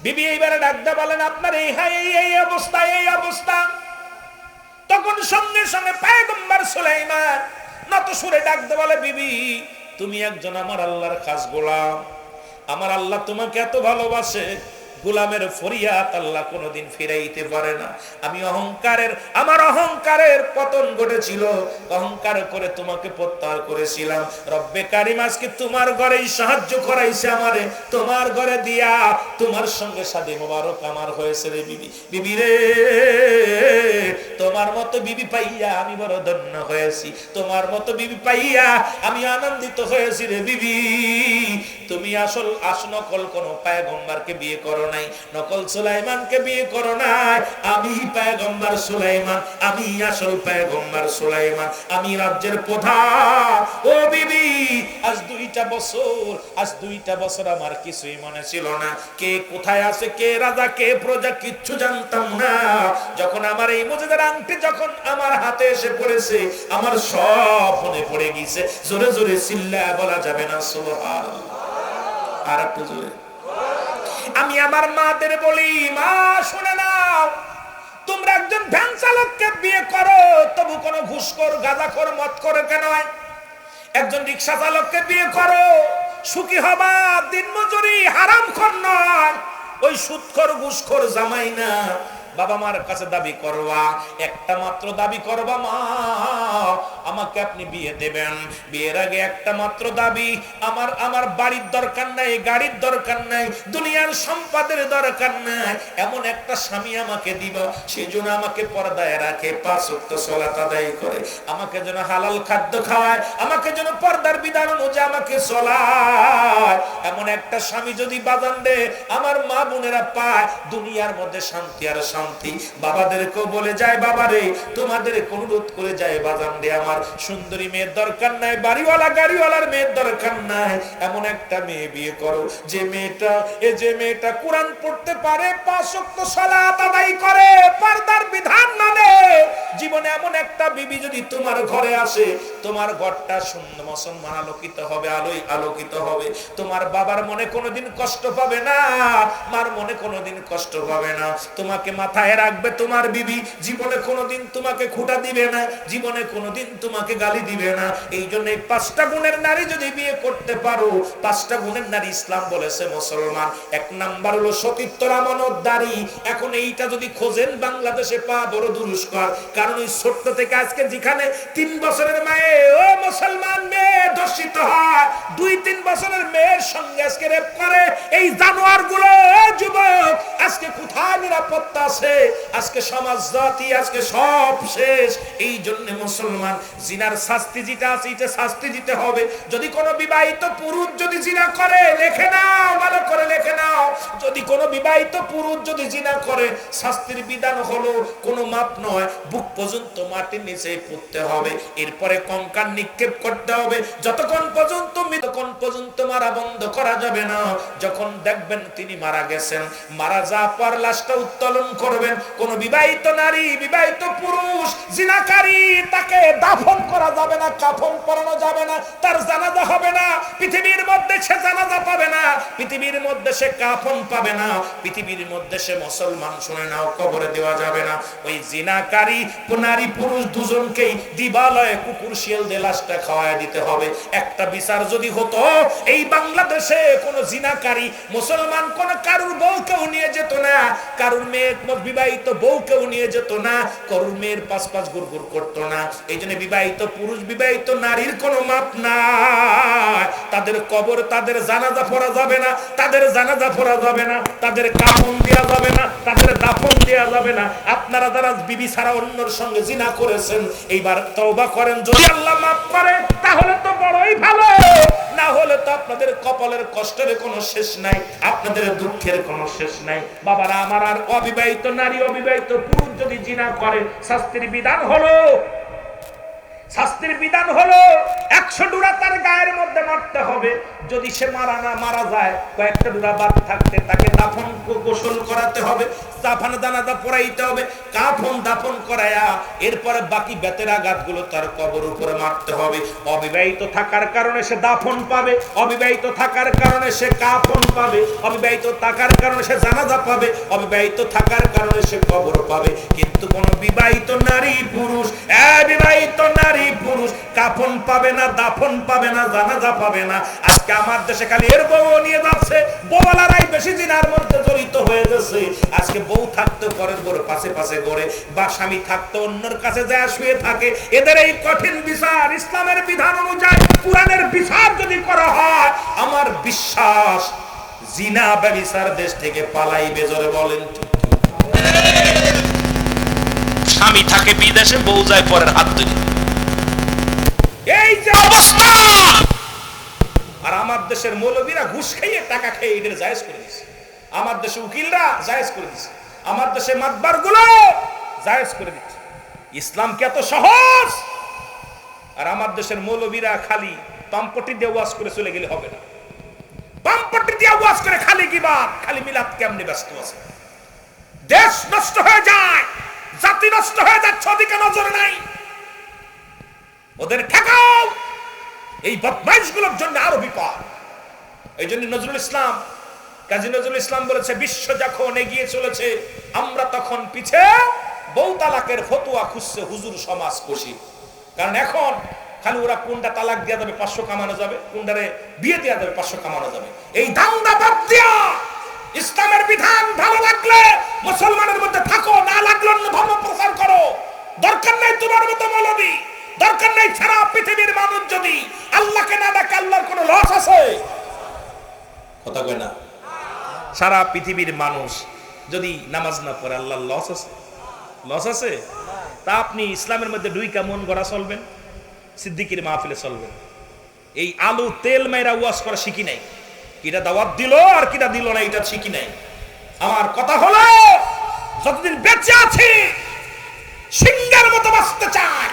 বিবি এইবারে ডাক দিয়ে বলেন, আপনার এই অবস্থা, এই অবস্থা। তখন সঙ্গে সঙ্গে পয়গম্বর সুলাইমান নত সুরে ডাক দিয়ে বলে, বিবি তুমি একজন আমার আল্লাহর খাস গোলাম, আমার আল্লাহ তোমাকে এত ভালোবাসে, গোলামের ফরিয়াদ আল্লাহ কোনোদিন ফিরাইতে পারে না। আমি আমার অহংকারের পতন ঘটেছিল, অহংকার করে তোমাকে প্রত্যাহার করেছিলাম। রব্বে কারিম আজকে তোমার ঘরেই সাহায্য করাইছে আমারে, তোমার ঘরে দিয়া তোমার সঙ্গে শাদী মোবারক আমার হয়েছে রে বিবি। বিবি রে, তোমার মতো বিবি পাইয়া আমি বড় ধন্য হয়েছি, তোমার মতো বিবি পাইয়া আমি আনন্দিত হয়েছি রে বিবি। তুমি নকল কোন পয়গম্বরকে বিয়ে করো নাই, নকল সুলাইমানকে বিয়ে করো নাই। আমি পয়গম্বর সুলাইমান, আমি আসল পয়গম্বর সুলাইমান, আমি রাজ্যের প্রধান। ও বিবি, আজ দুইটা বছর আমার কিছুই মনে ছিল না, কে কোথায় আছে, কে রাজা, কে প্রজা, কিচ্ছু জানতাম না। যখন আমার এই মুজিদের আংটি যখন আমার হাতে এসে পড়েছে, আমার সব মনে পড়ে গেছে। জোরে জোরে চিল্লায়া বলা যাবে না সুবহানাল্লাহ? আর একটু জোরে। আমি আমার মাদের বলি, মা শুনে নাও, তোমরা একজন ভ্যান চালককে বিয়ে করো তবু কোনো ঘুষখোর, গাঁজাখোর, মদখোর কেন হয়? একজন রিক্সা চালককে বিয়ে করো, সুখী হবা, দিনমজুরি, হারামখোর নয়। ওই সুদখোর, ঘুষখোর জামাই না, বাবা মার কাছে দাবি করবা, একটা মাত্র দাবি করবা, মা আমাকে আপনি বিয়ে দেবেন। বিয়ের আগে একটা মাত্র দাবি, আমার বাড়ির দরকার নাই, গাড়ির দরকার নাই, দুনিয়ার সম্পদের দরকার নাই, এমন একটা স্বামী আমাকে দিবা সেই জন্য আমাকে পর্দায় রাখে, 5 ওয়াক্ত সালাত আদায় করে, আমাকে যেন হালাল খাদ্য খাওয়ায়, আমাকে যেন পর্দার বিধান অনুযায়ী আমাকে চলায়। এমন একটা স্বামী যদি বাজান দে আমার মা বোনেরা পায়, দুনিয়ার মধ্যে শান্তি আর শান্তি। বাবাদেরকেও বলে যায়, বাবা রে তোমাদের অনুরোধ করে যায়, বাজান দে আমার সুন্দরী মেয়ের দরকার নাই, বাড়িওয়ালা গাড়িওয়ালার মেয়ের দরকার নাই, এমন একটা মেয়ে বিয়ে করো যে মেয়েটা কোরআন পড়তে পারে, 5 ওয়াক্ত সালাত আদায় করে, পর্দার বিধান মানে। জীবনে এমন একটা বিবি যদি তোমার ঘরে আসে, তোমার ঘরটা সুন্দর মুসলমান আলোকিত হবে, আলোয় আলোকিত হবে। তোমার বাবার মনে কোনোদিন কষ্ট পাবে না, মার মনে কোনোদিন কষ্ট পাবে না। তোমাকে মাথায় রাখবে তোমার বিবি, জীবনে কোনোদিন তোমাকে খুঁটা দিবে না, জীবনে কোনোদিন তোমাকে গালি দিবে না। এই জন্য 5টা গুণের নারী যদি বিয়ে করতে পারো, 5টা গুণের নারী ইসলাম বলেছে মুসলমান। 1 নাম্বার হলো সতীত্বর আমানতদারি। এখন এইটা যদি খোঁজেন বাংলাদেশে পা বড় দুরস্কর, কারণ ওই ছোট্ট থেকে আজকে যেখানে 3 বছরের মেয়ে, ও মুসলমান মেয়ে ধর্ষিত হয়, 2-3 বছরের মেয়ের সঙ্গে আজকে রেপ করে এই জানোয়ার গুলো, যুবক আজকে কোথায় নিরাপত্তা আছে? আজকে সমাজ জাতি আজকে সব শেষ। এই জন্য মুসলমান জিনার শাস্তি যেটা আছে এটা শাস্তি দিতে হবে। যদি কোনো বিবাহিত পুরুষ যদি জিনা করে, লেখে নাও, ভালো করে লেখে নাও, যদি কোনো বিবাহিত পুরুষ যদি জিনা করে, শাস্তির বিধান হলো কোনো মাপ নয়, বুক পর্যন্ত মাটির নিচে পুঁততে হবে, এরপরে কঙ্কাল নিক্ষেপ করতে হবে, যতক্ষণ পর্যন্ত মারা বন্ধ করা যাবে না। যখন দেখবেন তিনি মারা গেছেন, মারা যাওয়ার পর লাশটা উত্তোলন করবেন। কোন বিবাহিত নারী, বিবাহিত পুরুষ জিনাকারী, তাকে দাফন করা যাবে না, কাফন পরানো যাবে না, তার জানাজা হবে না, পৃথিবীর মধ্যে সে জানাজা পাবে না, পৃথিবীর মধ্যে সে কাফন পাবে না, পৃথিবীর মধ্যে সে মুসলমান, শুনে নাও, কবরে দেওয়া যাবে না। ওই জিনাকারী নারী পুরুষ দুজনকেই দিবালয়ে কুকুর শিয়াল দিয়ে লাশটা খাওয়ায় দিতে হবে। একটা বিচার যদি হতো এই বাংলাদেশে, কোন জিনাকারী মুসলমান কোন কারুর বউকেও নিয়ে যেত না, কারুর মেয়ে বিবাহিত বউকেও নিয়ে যেত না, কারুর মেয়ের পাশ গুড়গুড় করতো না। এই জন্য বিবাহিত পুরুষ বিবাহিত নারীর কোনো মাপ নাই। তাদের কবর, তাদের জানাজা পড়া যাবে না, তাদের জানাজা পড়া যাবে না, তাদের কাফন দেওয়া যাবে না, তাদের দাফন দেওয়া যাবে না। আপনারা যারা বিবি ছাড়া অন্যর সঙ্গে জিনা করেছেন, এইবার তওবা করেন, যদি আল্লাহ মাফ করে তাহলে তো বড়ই ভালো, না হলে তো আপনাদের কপালের কষ্টের কোনো শেষ নাই, আপনাদের দুঃখের কোনো শেষ নাই। বাবারা আমার, আর অবিবাহিত নারী অবিবাহিত পুরুষ যদি জিনা করে, শাস্তির বিধান হলো 100 ডুরা তার গায়ের মধ্যে মারতে হবে। যদি সে মারা যায়, কয়েকটা ডুরা বাদ থাকতে তাকে দাফন গোসল করাতে হবে, জানাজা পড়াইতে হবে, কাফন দাফন করায়া এরপরে বাকি বেতের আঘাতগুলো তার কবর উপরে মারতে হবে। অবিবাহিত থাকার কারণে সে দাফন পাবে, অবিবাহিত থাকার কারণে সে কাফন পাবে, অবিবাহিত থাকার কারণে সে জানাজা পাবে, অবিবাহিত থাকার কারণে সে কবর পাবে। কিন্তু কোন বিবাহিত নারী পুরুষ, বিবাহিত নারী পুরুষ কাফন পাবে না, দাফন পাবে না, জানাজা পাবে না। আজকে আমার দেশে খালি এর বউ নিয়ে যাচ্ছে, বউলারাই বেশি জিনার মধ্যে জড়িত হয়ে গেছে। আজকে বউ থাকতে পরের বউর পাশে পাশে ঘরে, বা স্বামী থাকতে অন্যের কাছে যায় শুয়ে থাকে। এদের এই কঠিন বিচার ইসলামের বিধান অনুযায়ী, কোরআনের বিচার যদি করা হয়, আমার বিশ্বাস জিনা ব্যভিচার দেশ থেকে পালাইবে। জোরে বলেন। স্বামী থাকে বিদেশে, বউ যায় পরের হাত ধরে, এই যে অবস্থা। আর আমার দেশের মৌলবীরা ঘুষ খাইয়ে টাকা খেয়ে এদের জায়েজ করে দিচ্ছে, আমার দেশে উকিলরা জায়েজ করে দিচ্ছে, আমার দেশে মাতবার গুলো জায়েজ করে দিচ্ছে। ইসলাম কি এত সহজ? আর আমার দেশের মৌলবীরা খালি পাম্পটি দিয়ে ওয়াজ করে চলে গেলে হবে না, পাম্পটি দিয়ে ওয়াজ করে খালি গিবাত, খালি মিলাদ কেমনে ব্যস্ত আছে। দেশ নষ্ট হয়ে যায়, জাতি নষ্ট হয়ে যাচ্ছে, ওদিকে নজর নাই। ওদের ঠেকাও, এই বদমাইশগুলোর জন্য আরো বিপদ। এই জন্য কাজী নজরুল ইসলাম বলেছে, বিশ্ব যখন এগিয়ে চলেছে, আমরা তখন পিছে বউ তালাকের ফতোয়া খুঁজছে হুজুর সমাজ খুশি। কারণ এখন খালি ওরা কোনটা তালাক দেওয়া যাবে 500 কামানো যাবে, কোনটারে বিয়ে দেওয়া যাবে 500 কামানো যাবে, এই ধান্দা বাদ দিয়া ইসলামের বিধান ভালো লাগলে মুসলমানের মধ্যে থাকো, না লাগলে অন্য ধর্ম প্রচার করো। দরকার নাই তোমার মতো মৌলবী, দরকার নাই সারা পৃথিবীর মানুষ যদি আল্লাহকে না ডাকে আল্লাহর কোনো লস আছে? কথা কয় না? সারা পৃথিবীর মানুষ যদি নামাজ না পড়ে আল্লাহর লস আছে? লস আছে? তা আপনি ইসলামের মধ্যে দুইটা মন গড়া চলবেন, সিদ্দিকের মাহফিলে চলবেন। এই আলু তেল মাইরা ওয়াজ করা শিখি নাই, কিটা দাওয়াত দিল আর কিটা দিল না এটা শিখি নাই। আমার কথা হলো যতদিন বেঁচে আছি সিংহের মতো বাঁচতে চাই,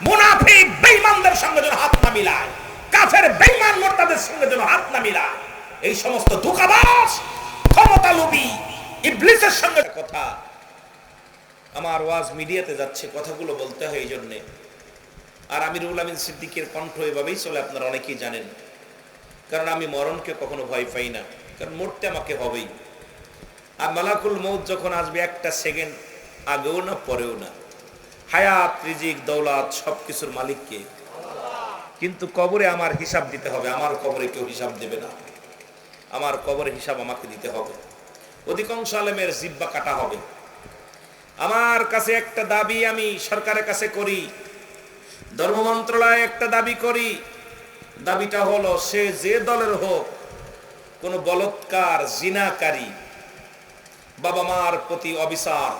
মুনাফিক বেঈমানদের সঙ্গে যেন হাত না মিলায়, কাফের বেঈমান মুরতাদের সঙ্গে যেন হাত না মিলায়। এই সমস্ত ধোঁকাবাজ ক্ষমতা লোভী ইবলিসের সঙ্গে কথা। আমার ওয়াজ মিডিয়াতে যাচ্ছে, কথাগুলো বলতে হয় এই জন্যে। আর আমিরুল আমিন সিদ্দিকের কণ্ঠ এভাবেই চলে, আপনারা অনেকেই জানেন। কারণ আমি মরণকে কখনো ভয় পাই না, কারণ মরতে আমাকে হবেই। আর মালাকুল মউত যখন আসবে একটা সেকেন্ড আগেও না পরেও না। হায়াত, রিজিক, দৌলত সবকিছুর মালিককে। কিন্তু কবরে আমার হিসাব দিতে হবে, আমার কবরে কেউ হিসাব দেবে না। আমার কবরে হিসাব আমাকে দিতে হবে। অধিকাংশ আলেমের জিব্বা কাটা হবে। আমার কাছে একটা দাবি আমি সরকারের কাছে করি, ধর্ম মন্ত্রণালয়ে একটা দাবি করি। দাবিটা হলো, সে যে দলের হোক, কোন বলৎকার, জিনাকারী, বাবা মার প্রতি অবিচার,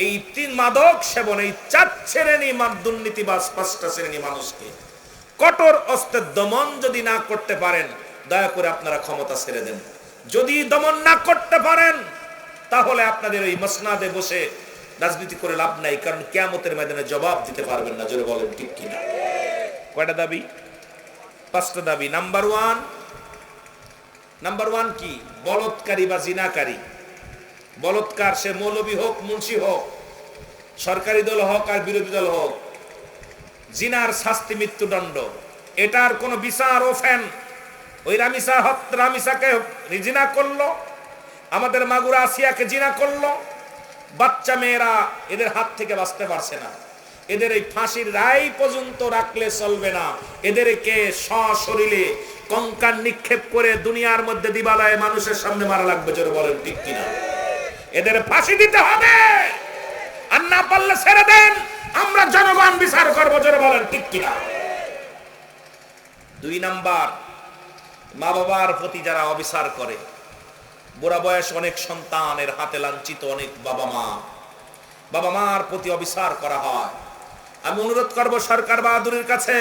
এই তিন মাদক সেবন, এই 4 শ্রেণী দুর্নীতিবাজ, 5টা শ্রেণী মানুষকে কঠোর অস্ত্রের দমন যদি না করতে পারেন, দয়া করে আপনারা ক্ষমতা ছেড়ে দেন। যদি দমন না করতে পারেন তাহলে আপনাদের ওই মসনাদে বসে রাজনীতি করে লাভ নাই, কারণ কিয়ামতের ময়দানে জবাব দিতে পারবেন না। জোরে বলেন ঠিক কিনা? কয়টা দাবি? 5টা দাবি। নাম্বার ওয়ান কি? বলৎকারী বা জিনাকারী। বলৎকার সে মৌলবী হোক, মুন্সি হোক, সরকারি দল হোক আর বিরোধী দল হোক, জিনার শাস্তি মৃত্যুদণ্ড। এটার কোনো বিচার ও ফ্যান। ওই রামিসাকে জিনা করলো, আমাদের মাগুরা আসিয়াকে জিনা করলো, বাচ্চা মেয়েরা এদের হাত থেকে বাঁচতে পারছে না। এদের এই ফাঁসির রায় পর্যন্ত রাখলে চলবে না, এদেরকে সশরীরে কঙ্কাল নিক্ষেপ করে দুনিয়ার মধ্যে দিবালয়ে মানুষের সামনে মারা লাগবে। জোরে বলেন ঠিক কিনা? এদের ফাঁসি দিতে হবে, আর না পারলে ছেড়ে দেন, আমরা জনগণ বিচার করবো। জোরে বলেন ঠিক কিনা? 2 নাম্বার, মা বাবার প্রতি যারা অবিচার করে। বুড়া বয়স অনেক সন্তানের হাতে লাঞ্ছিত অনেক বাবা মার প্রতি অবিচার করা হয়। আমি অনুরোধ করব সরকার বাহাদুরের কাছে,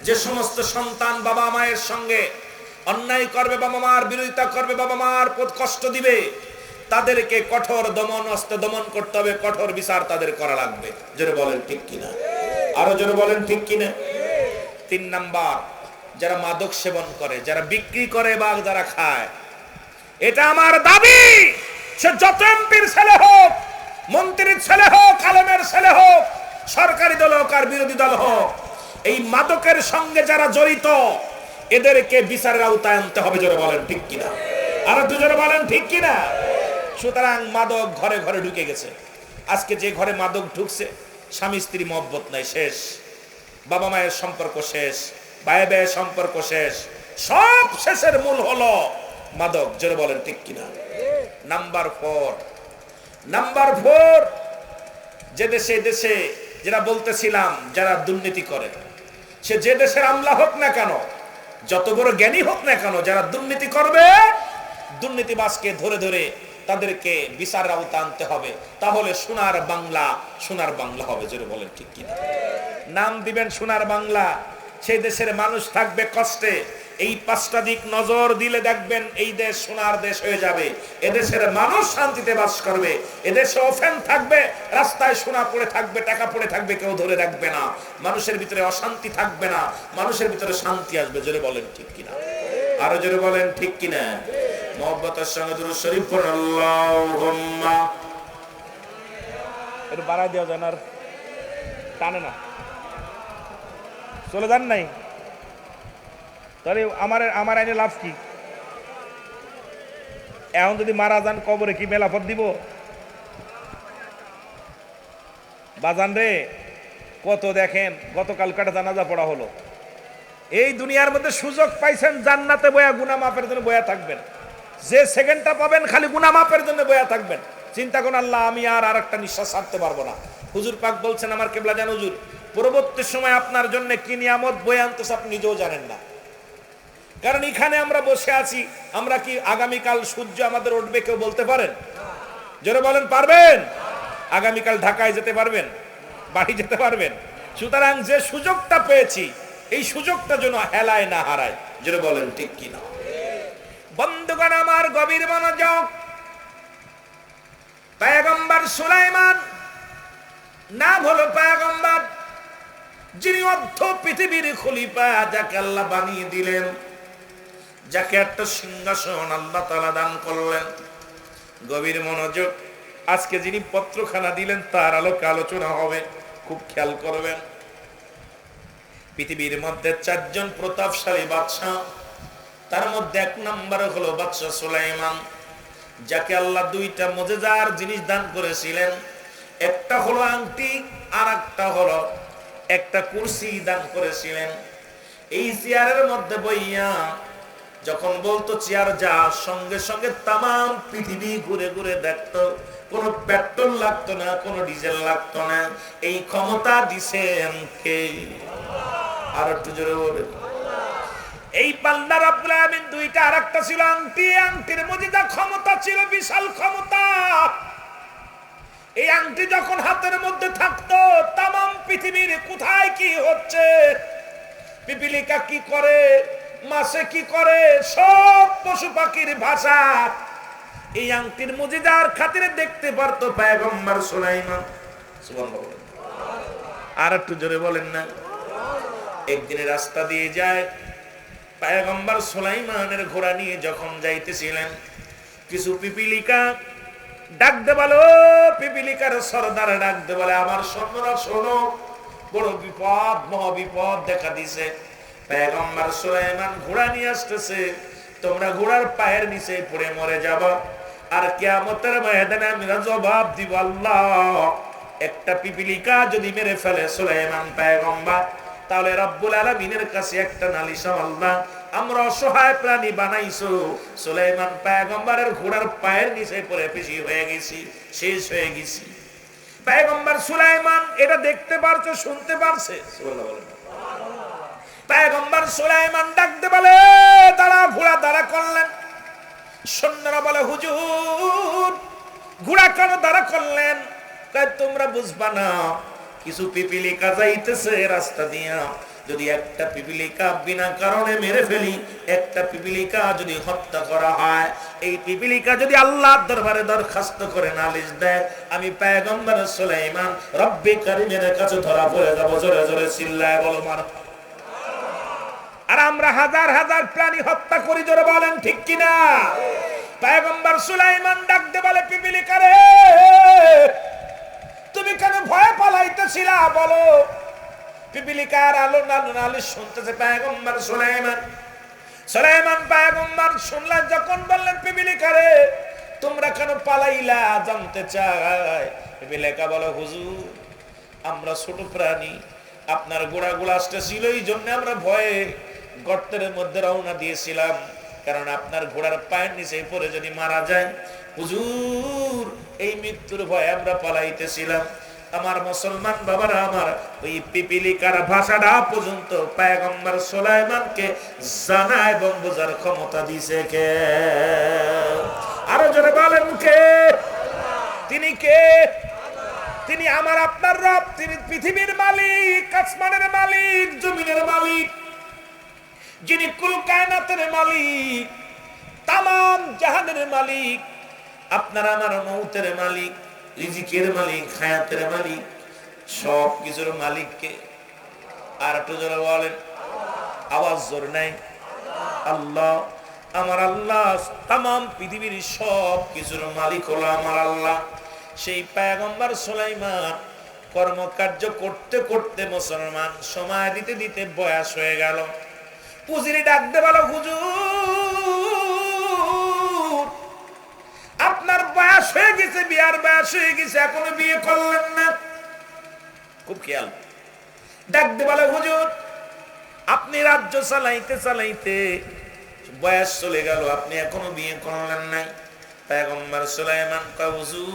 যে সমস্ত সন্তান বাবা মায়ের সঙ্গে অন্যায় করবে, বাবা মার বিরোধিতা করবে, বাবা মার কষ্ট দিবে, তাদেরকে কঠোর অস্ত্রে দমন করতে হবে, কঠোর বিচার তাদের করা লাগবে। জোরে বলেন ঠিক কিনা? আরো জোরে বলেন ঠিক কিনা? 3 নাম্বার, যারা মাদক সেবন করে, যারা বিক্রি করে বা যারা খায়, এটা আমার দাবি, সে যত এমপির ছেলে হোক, মন্ত্রীর ছেলে হোক, আলেমের ছেলে হোক, সরকারি দল হোক আর বিরোধী দল হোক, এই মাদকের সঙ্গে যারা জড়িত এদেরকে বিচারের আওতায় আনতে হবে। জোরে বলেন ঠিক কিনা? আর দুজনে বলেন ঠিক কিনা? সুতরাং মাদক ঘরে ঘরে ঢুকে গেছে। আজকে যে ঘরে মাদক ঢুকছে, স্বামী স্ত্রী মহব্বত নাই, শেষ। বাবা মায়ের সম্পর্ক শেষ, ভাই ভাইয়ের সম্পর্ক শেষ, সব শেষের মূল হলো মাদক। জোরে বলেন ঠিক কিনা? নাম্বার 4, যে দেশে যেটা বলতেছিলাম, যারা দুর্নীতি করে, সে যে দেশের আমলা হোক না কেন, যত বড় জ্ঞানী হোক না কেন, যারা দুর্নীতি করবে, দুর্নীতিবাজকে ধরে ধরে তাদেরকে বিচারের আওতায় আনতে হবে। তাহলে সোনার বাংলা হবে। জোরে বলেন ঠিক কিনা? নাম দিবেন সোনার বাংলা, সেই দেশের মানুষ থাকবে কষ্টে। এই 5টা দিক নজর দিলে দেখবেন এই দেশ সোনার দেশ হয়ে যাবে। এদেশের মানুষ শান্তিতে বাস করবে, এদেশে ওফেন থাকবে, রাস্তায় সোনা পড়ে থাকবে, টাকা পড়ে থাকবে, কেউ ধরে রাখবে না, মানুষের ভিতরে অশান্তি থাকবে না, মানুষের ভিতরে শান্তি আসবে। জোরে বলেন ঠিক কিনা? আরো জোরে বলেন ঠিক কিনা? মহব্বতের সঙ্গে দুরূদ শরীফ পড়ুন। আল্লাহুম্মা, এর বাড়াই দেওয়া যায় না, আর টানে না, চলে যান নাই, তাহলে আমার আইনে লাভ কি? এখন যদি মারা যান কবরে কি মেলাফত দিব? বাজান রে, কত দেখেন গতকাল কাটা জানাজা পড়া হলো। এই দুনিয়ার মধ্যে সুযোগ পাইছেন জান্নাতে বয়া গুনাহ মাফের জন্য বয়া থাকবেন, যে সেকেন্ডটা পাবেন খালি গুনাহ মাফের জন্য বয়া থাকবেন, চিন্তা করুন আল্লাহ আমি আর একটা নিঃশ্বাস ছাড়তে পারবো না। হুজুর পাক বলছেন আমার কিবলা জান হুজুর, পরবর্তী সময় আপনার জন্য কি নিয়ামত বয়ে আনতেছে আপনি নিজেও জানেন না। কারণ এখানে আমরা বসে আছি, আমরা কি আগামীকাল সূর্য আমাদের উঠবে কেউ বলতে পারেন? জোরে বলেন পারবেন? আগামীকাল ঢাকায় যেতে পারবেন, বাড়ি যেতে পারবেন? সুতরাং যে সুযোগটা পেয়েছি এই সুযোগটা যেন হেলায় না হারায়। জোরে বলেন ঠিক কিনা? বন্ধুগণ আমার গভীর মনোযোগ, পয়গম্বর সুলাইমান নাম হলো পয়গম্বর, যিনি অর্ধ পৃথিবীর খলিফা, যাকে আল্লাহ বানিয়ে দিলেন, যাকে একটা সিংহাসন আল্লাহ তাআলা দান করলেন। গভীর মনোযোগ, আজকে যিনি পত্রখানা দিলেন তার আলোকে আলোচনা হবে, খুব খেয়াল করবেন। পৃথিবীর মধ্যে 4 জন প্রতাপশালী বাদশা, তার মধ্যে 1 নম্বর হলো বাদশা সুলাইমান, যাকে আল্লাহ 2টা মুজিজার জিনিস দান করেছিলেন। একটা হলো আংটি, আর একটা হলো একটা কুরসি দান করেছিলেন। এই চেয়ারের মধ্যে বইয়া যখন বলতো চেয়ার যা, সঙ্গে সঙ্গে তামাম পৃথিবী ঘুরে ঘুরে দেখতো, কোনো পেট্রোল লাগতো না, কোনো ডিজেল লাগতো না। এই ক্ষমতা দিছেন কে? আর একটু জোরে বলেন। এই বান্দা রব্বুল আলামিন 2টা, আর একটা ছিল আংটি। আংটির মধ্যে ক্ষমতা ছিল, বিশাল ক্ষমতা। এই আংটি যখন হাতের মধ্যে থাকতো, তামাম পৃথিবীর কোথায় কি হচ্ছে, পিপিলিকা কি করে, মাছে কি করে, সব পশু পাখির ভাষা এই আংটির মুজিজার খাতিরে দেখতে পারতো পয়গম্বর সুলাইমান। সুবহানাল্লাহ। আর একটু জোরে বলেন না। একদিনে রাস্তা দিয়ে যায়, পয়গম্বর সুলাইমানের ঘোড়া নিয়ে যখন যাইতেছিলেন, কিছু পিপিলিকা ডাকতে বলো, পিপিলিকার সরদার ডাকতে বলে, আমার সৈন্যরা শোনো, বড় বিপদ, মহাবিপদ দেখা দিছে। পয়গম্বর সুলাইমান ঘোড়া নিয়ে আসতেছে, তোমরা ঘোড়ার পায়ের নিচে পড়ে মরে যাবা, আর কিয়ামতের ময়দানে আমি জবাব দিব আল্লাহ। একটা পিপিলিকা যদি মেরে ফেলে সুলাইমান পয়গম্বর, তাহলে রব্বুল আলামিনের কাছে একটা নালিশ, আল্লাহ আমরা অসহায় প্রাণী বানাইছো, সুলাইমান পয়গম্বরের ঘোড়ার পায়ের নিচে পড়ে পিছি হয়ে গেছি, শেষ হয়ে গেছি। পয়গম্বর সুলাইমান এটা দেখতে পারছে, শুনতে পারছে। সুবহানাল্লাহ। পয়গম্বর সুলাইমান ডাকতে বলে, দাঁড়া, ঘোড়া দাঁড়া করলেন। সৈন্যরা বলে, হুজুর ঘোড়া কেন দাঁড়া করলেন? তোমরা বুঝবা না, কিছু পিপিলিকা যাইতেছে রাস্তা দিয়া, যদি একটা পিপিলিকা বিনা কারণে মেরে ফেলি, একটা পিপিলিকা যদি হত্যা করা হয়, এই পিপিলিকা যদি আল্লাহর দরবারে দরখাস্ত করে নালিশ দেয়, আমি পয়গম্বর সুলাইমান রব্বে কারীমের কাছে ধরা পড়ে যাব। জোরে জোরে চিল্লায় বলো মারহাবা। আর আমরা হাজার হাজার প্রাণী হত্যা করি, জোরে বলেন ঠিক কিনা? পয়গম্বর সুলাইমান ডাকতে বলে, পিপিলিকা রে, তুমি কেন ভয় পালাইতেছিলা বলো? পিপিলিকার আলো নালিশ শুনতেছে পয়গম্বর সুলাইমান। সুলাইমান পয়গম্বর শুনলেন, যখন বললেন, পিপিলিকা রে তোমরা কেন পালাইলা জানতে চাই। পিপিলিকা বলো, হুজুর আমরা ছোট প্রাণী, আপনার ঘোড়াগুলো আসতেছিল, এই জন্য আমরা ভয়ে গর্তের মধ্যে রওনা দিয়েছিলাম, কারণ আপনার ঘোড়ার পায়ের নিচে পড়ে যদি মারা যায়, হুজুর এই মৃত্যুর ভয়ে আমরা পালাইতেছিলাম। আমার মুসলমান বাবারা আমার, ওই পিপিলিকার ভাষাটা পর্যন্ত পয়গম্বর সুলাইমানকে জানা এবং বোঝার ক্ষমতা দিয়েছে কে? আরো জোরে বলেন কে? তিনি কে? তিনি আমার আপনার রব, তিনি পৃথিবীর মালিক, আসমানের মালিক, জমিনের মালিক, যিনি কুল কায়নাতের মালিক, তামাম জাহানের মালিক, আপনার আমার মৌতের মালিক, রিজিকের মালিক, হায়াতের মালিক, সব কিছুর মালিককে। আর একটু জোরে বলেন, আওয়াজ জোর নাই। আল্লাহ, আমার আল্লাহ, তামাম পৃথিবীর সব কিছুর মালিক হলো আমার আল্লাহ। সেই পয়গম্বর সুলাইমান কর্মকার্য করতে করতে মুসলমান সময় দিতে দিতে বয়স হয়ে গেল। পুজিরি ডাকতে বলো, হুজুর আপনার বয়স হয়ে গেছে, বিয়ার বয়স হয়ে গেছে, এখনো বিয়ে করলেন না। খুব খেয়াল। ডাকতে বলে, হুজুর আপনি রাজ্য চালাইতে চালাইতে বয়স চলে গেল, আপনি এখনো বিয়ে করলেন নাই। পয়গম্বর সুলাইমান কয় হুজুর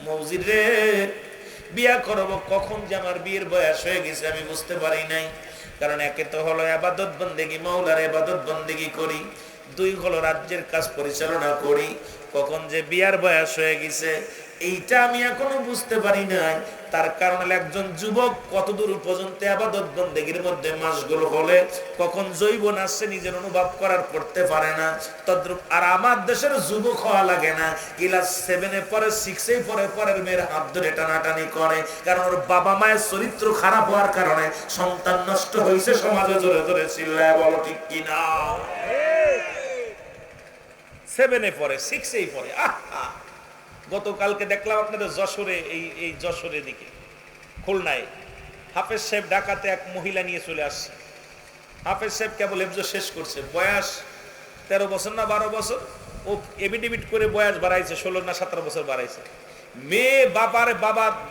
মওজির রে, বিয়া করব কখন যে আমার বিয়ের বয়স হয়ে গেছে আমি বুঝতে পারি নাই। কারণ একে তো হলো ইবাদত বন্দেগী, মাওলার ইবাদত বন্দেগী করি, দুই হলো রাজ্যের কাজ পরিচালনা করি, কখন যে বিয়ার বয়স হয়ে গেছে এইটা আমি এখনো বুঝতে পারি নাই। তার কারণ হলো একজন যুবক কতদূর পর্যন্ত ইবাদত বন্দেগীর মধ্যে মাসগুল হলে কখন জৈবন আসছে নিজের অনুভব করার করতে পারে না। তদ্রূপ আর আমার দেশের যুবক হওয়া লাগে না, ক্লাস 7-এ পরে 6-এ পরে পরের মেয়ের হাত ধরে টানাটানি করে, কারণ ওর বাবা মায়ের চরিত্র খারাপ হওয়ার কারণে সন্তান নষ্ট হয়েছে সমাজে। জোরে জোরে চিল্লায় বলো ঠিক কিনা। 7-এ পরে 6-এ পরে আহা। গতকালকে দেখলাম আপনাদের যশোরে, এই যশোরের দিকে খুলনায় হাফেজ সাহেব ঢাকাতে এক মহিলা নিয়ে চলে আসছে। হাফেজ সাহেব কেবল হেফজ শেষ করছে, বয়স 13 বছর না 12 বছর, ও এভিডেভিট করে বয়স বাড়াইছে 16 না 17 বছর বাড়াইছে। মেয়ে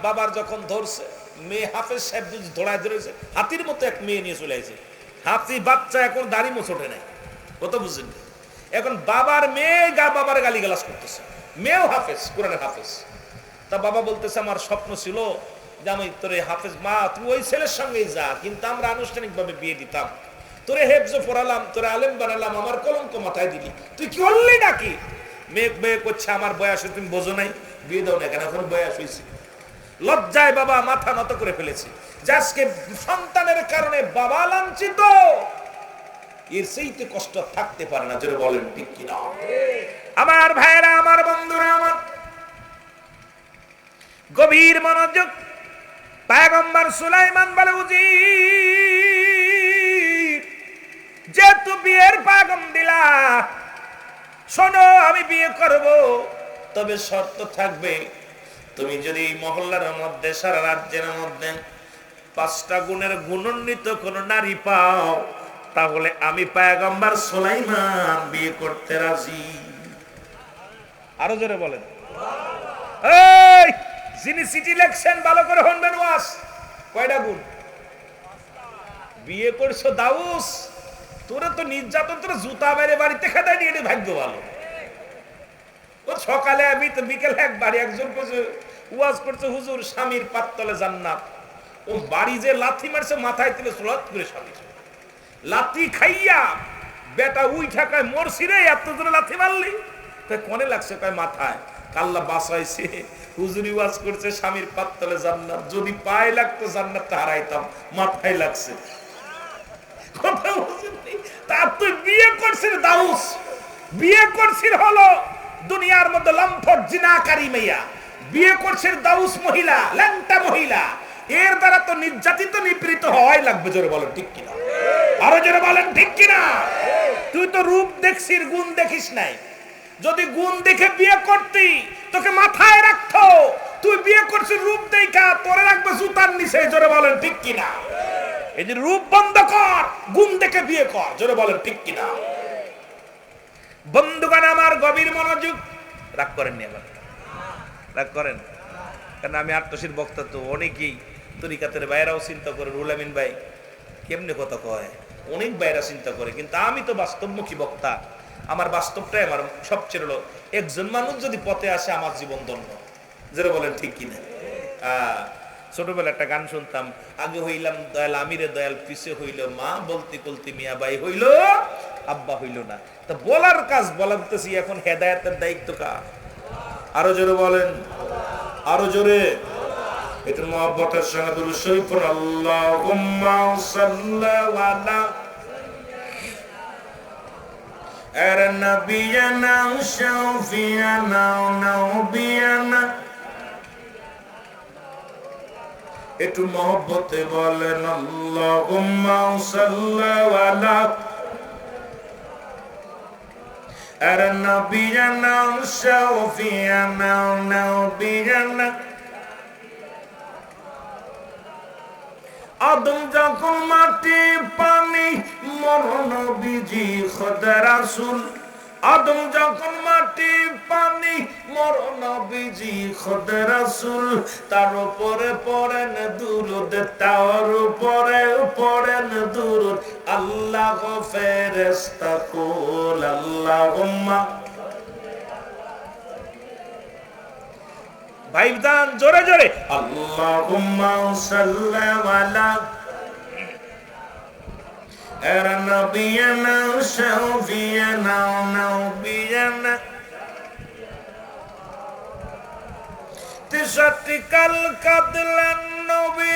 বাবার যখন ধরছে, মেয়ে হাফেজ সাহেব ধরায় ধরেছে, হাতির মতো এক মেয়ে নিয়ে চলে আসছে। হাতি বাচ্চা এখন দাড়ি মোছ ওঠে নাই, কত বুঝলেন। এখন বাবার মেয়ে বাবার গালিগালাজ করতেছে, মেয়েও হাফেজ, কোরআনের হাফেজ। তা বাবা বলতেছে আমার স্বপ্ন ছিল যে আমি তোরে হাফেজ, মা তুই ওই ছেলের সঙ্গেই যা, কিন্তু আমরা আনুষ্ঠানিকভাবে বিয়ে দিতাম, তোরে হেফজ পড়ালাম, তোরে আলেম বানালাম, আমার কলঙ্ক মাথায় দিলি, তুই কি করলি নাকি? মেয়ে করছে আমার বয়স তুমি বোঝো নাই, বিয়ে দাও না কেন, এখন বয়স হয়েছে। লজ্জায় বাবা মাথা নত করে ফেলেছে যে আজকে সন্তানের কারণে বাবা লাঞ্ছিত, এর সেইতে কষ্ট থাকতে পারে না। জোরে বলেন ঠিক কিনা। আমার ভাইরা, আমার বন্ধুরা, আমার গভীর মনোযোগ। পয়গম্বর সুলাইমান বলে উজির, যেহেতু বিয়ের পাগম দিলা, শোনো আমি বিয়ে করব, তবে শর্ত থাকবে তুমি যদি এই মহল্লার মধ্যে, সারা রাজ্যের মধ্যে 5টা গুণের গুণান্বিত কোন নারী পাও, তাহলে আমি পয়গম্বর সুলাইমান বিয়ে করতে রাজি। আরো জোরে বলেন। এই যিনি চিঠি লিখছেন ভালো করে শুনবেন, ওয়াস কয়টা গুণ? বিয়ে করছো দাউস, তোরে তো নির্যাতন, তোর জুতা বাইরে বাড়িতে খেদায় নিয়ে, ভাগ্য ভালো। ও সকালে আমি তো বিকেলে একবারে একজন ওয়াজ করছে, হুজুর স্বামীর পাততলে জান্নাত। ও বাড়ি যে লাথি মারছে মাথায় তুলে সুলাত করে স্বামী লাথি খাইয়া বেটা উইঠা কয় মরছি রে, এত জোরে লাথি মারলি? কোনে লাগছে? কয় মাথায়। আল্লাহ বাঁচাইছে, হুজুরি ওয়াজ করছে স্বামীর পাততলে জান্নাত, যদি পায়ে লাগতো জান্নাতটা হারাইতাম, মাথায় লাগছে। কথা বুঝলি? তার তুই বিয়ে করছিস দাউস, বিয়ে করছিস হলো দুনিয়ার মধ্যে লম্পট জিনাকারী মেয়া, বিয়ে করছিস দাউস মহিলা, ল্যাংটা মহিলা, এর দ্বারা তো নির্যাতিত নিপীড়িত হওয়াই লাগবে। জোরে বলেন ঠিক কিনা। আরো জোরে বলেন ঠিক কিনা। তুই তো রূপ দেখছিস, গুণ দেখিস নাই। যদি গুণ দেখে বিয়ে করতি তোকে মাথায় রাখতো, তুই বিয়ে করছিস রূপ দেখা, তোরে রাখবে জুতার নিচে। জোরে বলেন ঠিক কিনা। এই যে রূপ বন্ধ কর, গুণ দেখে বিয়ে কর। জোরে বলেন ঠিক কিনা। বন্ধুগণ আমার গভীর মনোযোগ। রাগ করেন নি, আবার রাগ করেন কারণ আমি আত্মশীর বক্তা, তো অনেকেই তরিকাতের বাইরাও চিন্তা করে, রুল আমিন ভাই কেমনে কথা কয়, অনেক বাইরা চিন্তা করে, কিন্তু আমি তো বাস্তবমুখী বক্তা। আমার বাস্তবটাই আমার সবচেয়ে হলো, একজন মানুষ যদি পথে আসে আমার জীবন ধন্য। যেটা বলেন ঠিক কিনা। ছোটবেলা একটা গান শুনতাম, আগে হইলাম দয়াল আমিরে দয়াল, পিছে হইল মা, বলতে বলতে মিয়া বাই হইল, আব্বা হইল না। তা বলার কাজ বলতেছি, এখন হেদায়েতের দায়িত্ব কার? আরো জোরে বলেন, আরো জোরে। একটু মহব্বতের সঙ্গে দুরূদ শরীফ পড়ুন। আল্লাহুম্মা সাল্লি আলা নবিয়ানা শাফিয়ানা নবিয়ানা। একটু মহব্বতে বলেন আল্লাহুম্মা সাল্লি আলা নবিয়ানা শাফিয়ানা নবিয়ানা। আদম যখন মাটি পানি মরণ নবীজি খোদা রাসূল, আদম যখন মাটি পানি মরণ নবীজি খোদা রাসূল, তার উপরে পড়েন দুরূদ, তার উপরে পড়েন দুরূদ, আল্লাহ ফেরেশতা কুল আল্লাহুম্মা ভাইদান জোরে জোরে আল্লাহুম্মা সাল্লি আলা নবিয়ানা শাফিয়ানা নবিয়ানা তিসাতিকাল কাদলান নবী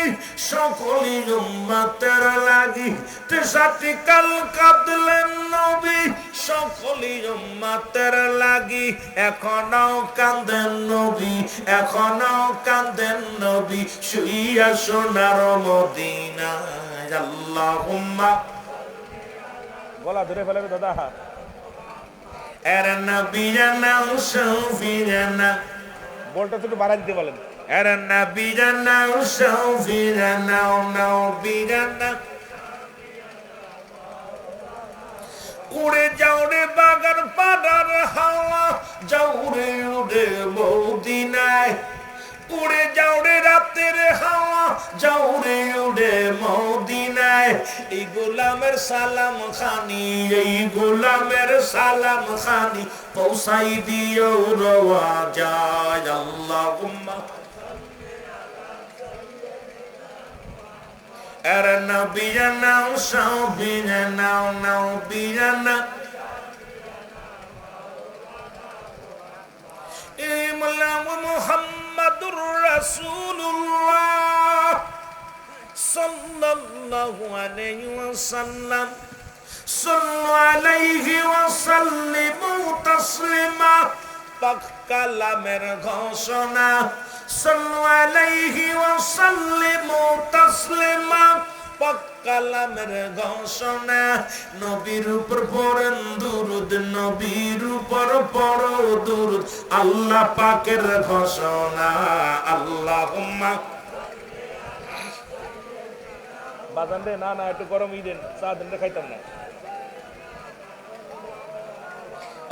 সকলি উম্মতের লাগি তিসাতিকাল কাদলান নবী সকলি উম্মতের লাগি এখনো কাঁদেন নবী এখনো কাঁদেন নবী শুইয়া সোনার মদিনায় আল্লাহুম্মা গলা ধরে ফেলবে দাদা এর নবিয়ানা শাফিয়ানা বলটা একটু বাড়াই দিতে বলেন এর নবিয়ানা শাফিয়ানা নবিয়ানা উড়ে যাও রে বাগান পাড়ার হাওয়া যাও রে উড়ে মদিনায় উড়ে যাও রে রাতের হাওয়া যাও রে উড়ে মদিনায় এই গোলামের সালাম খানি এই গোলামের সালাম খানি পৌঁছাই দিও রওয়া যায় আল্লাহুম্মা এর নবিয়ানা শাফিয়ানা নবিয়ানা ইমাম মুহাম্মাদুর রাসূলুল্লাহ সাল্লাল্লাহু আলাইহি ওয়াসাল্লাম সাল্লু আলাইহি ওয়া সাল্লিমু তাসলিমা পাক কালামের ঘোষণা সাল্লু আলাইহি ওয়া সাল্লিমু তাসলিমা পাক কালামের ঘোষণা নবীর উপর পড়েন দুরূদ নবীর উপর পড়ো দুরূদ আল্লাহ পাকের ঘোষণা আল্লাহুম্মা বাজান রে না না একটু গরমই দেন চা দেন খাইতাম না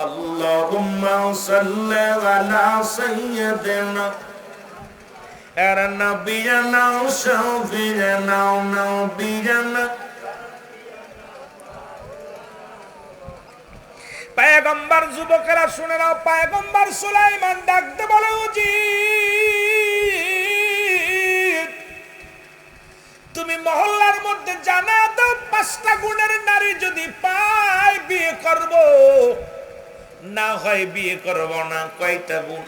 আল্লাহুম্মা সাল্লি আলা সাইয়্যিদিনা এর নবিয়ানা শাফিয়ানা নবিয়ানা পয়গম্বর যুবকেরা শুনে নাও পয়গম্বর সুলাইমান ডাকতে বলে উজির তুমি মহল্লার মধ্যে জানা দাও 5টা গুণের নারী যদি পাই বিয়ে করব না হয় বিয়ে করব না কয়টা গুণ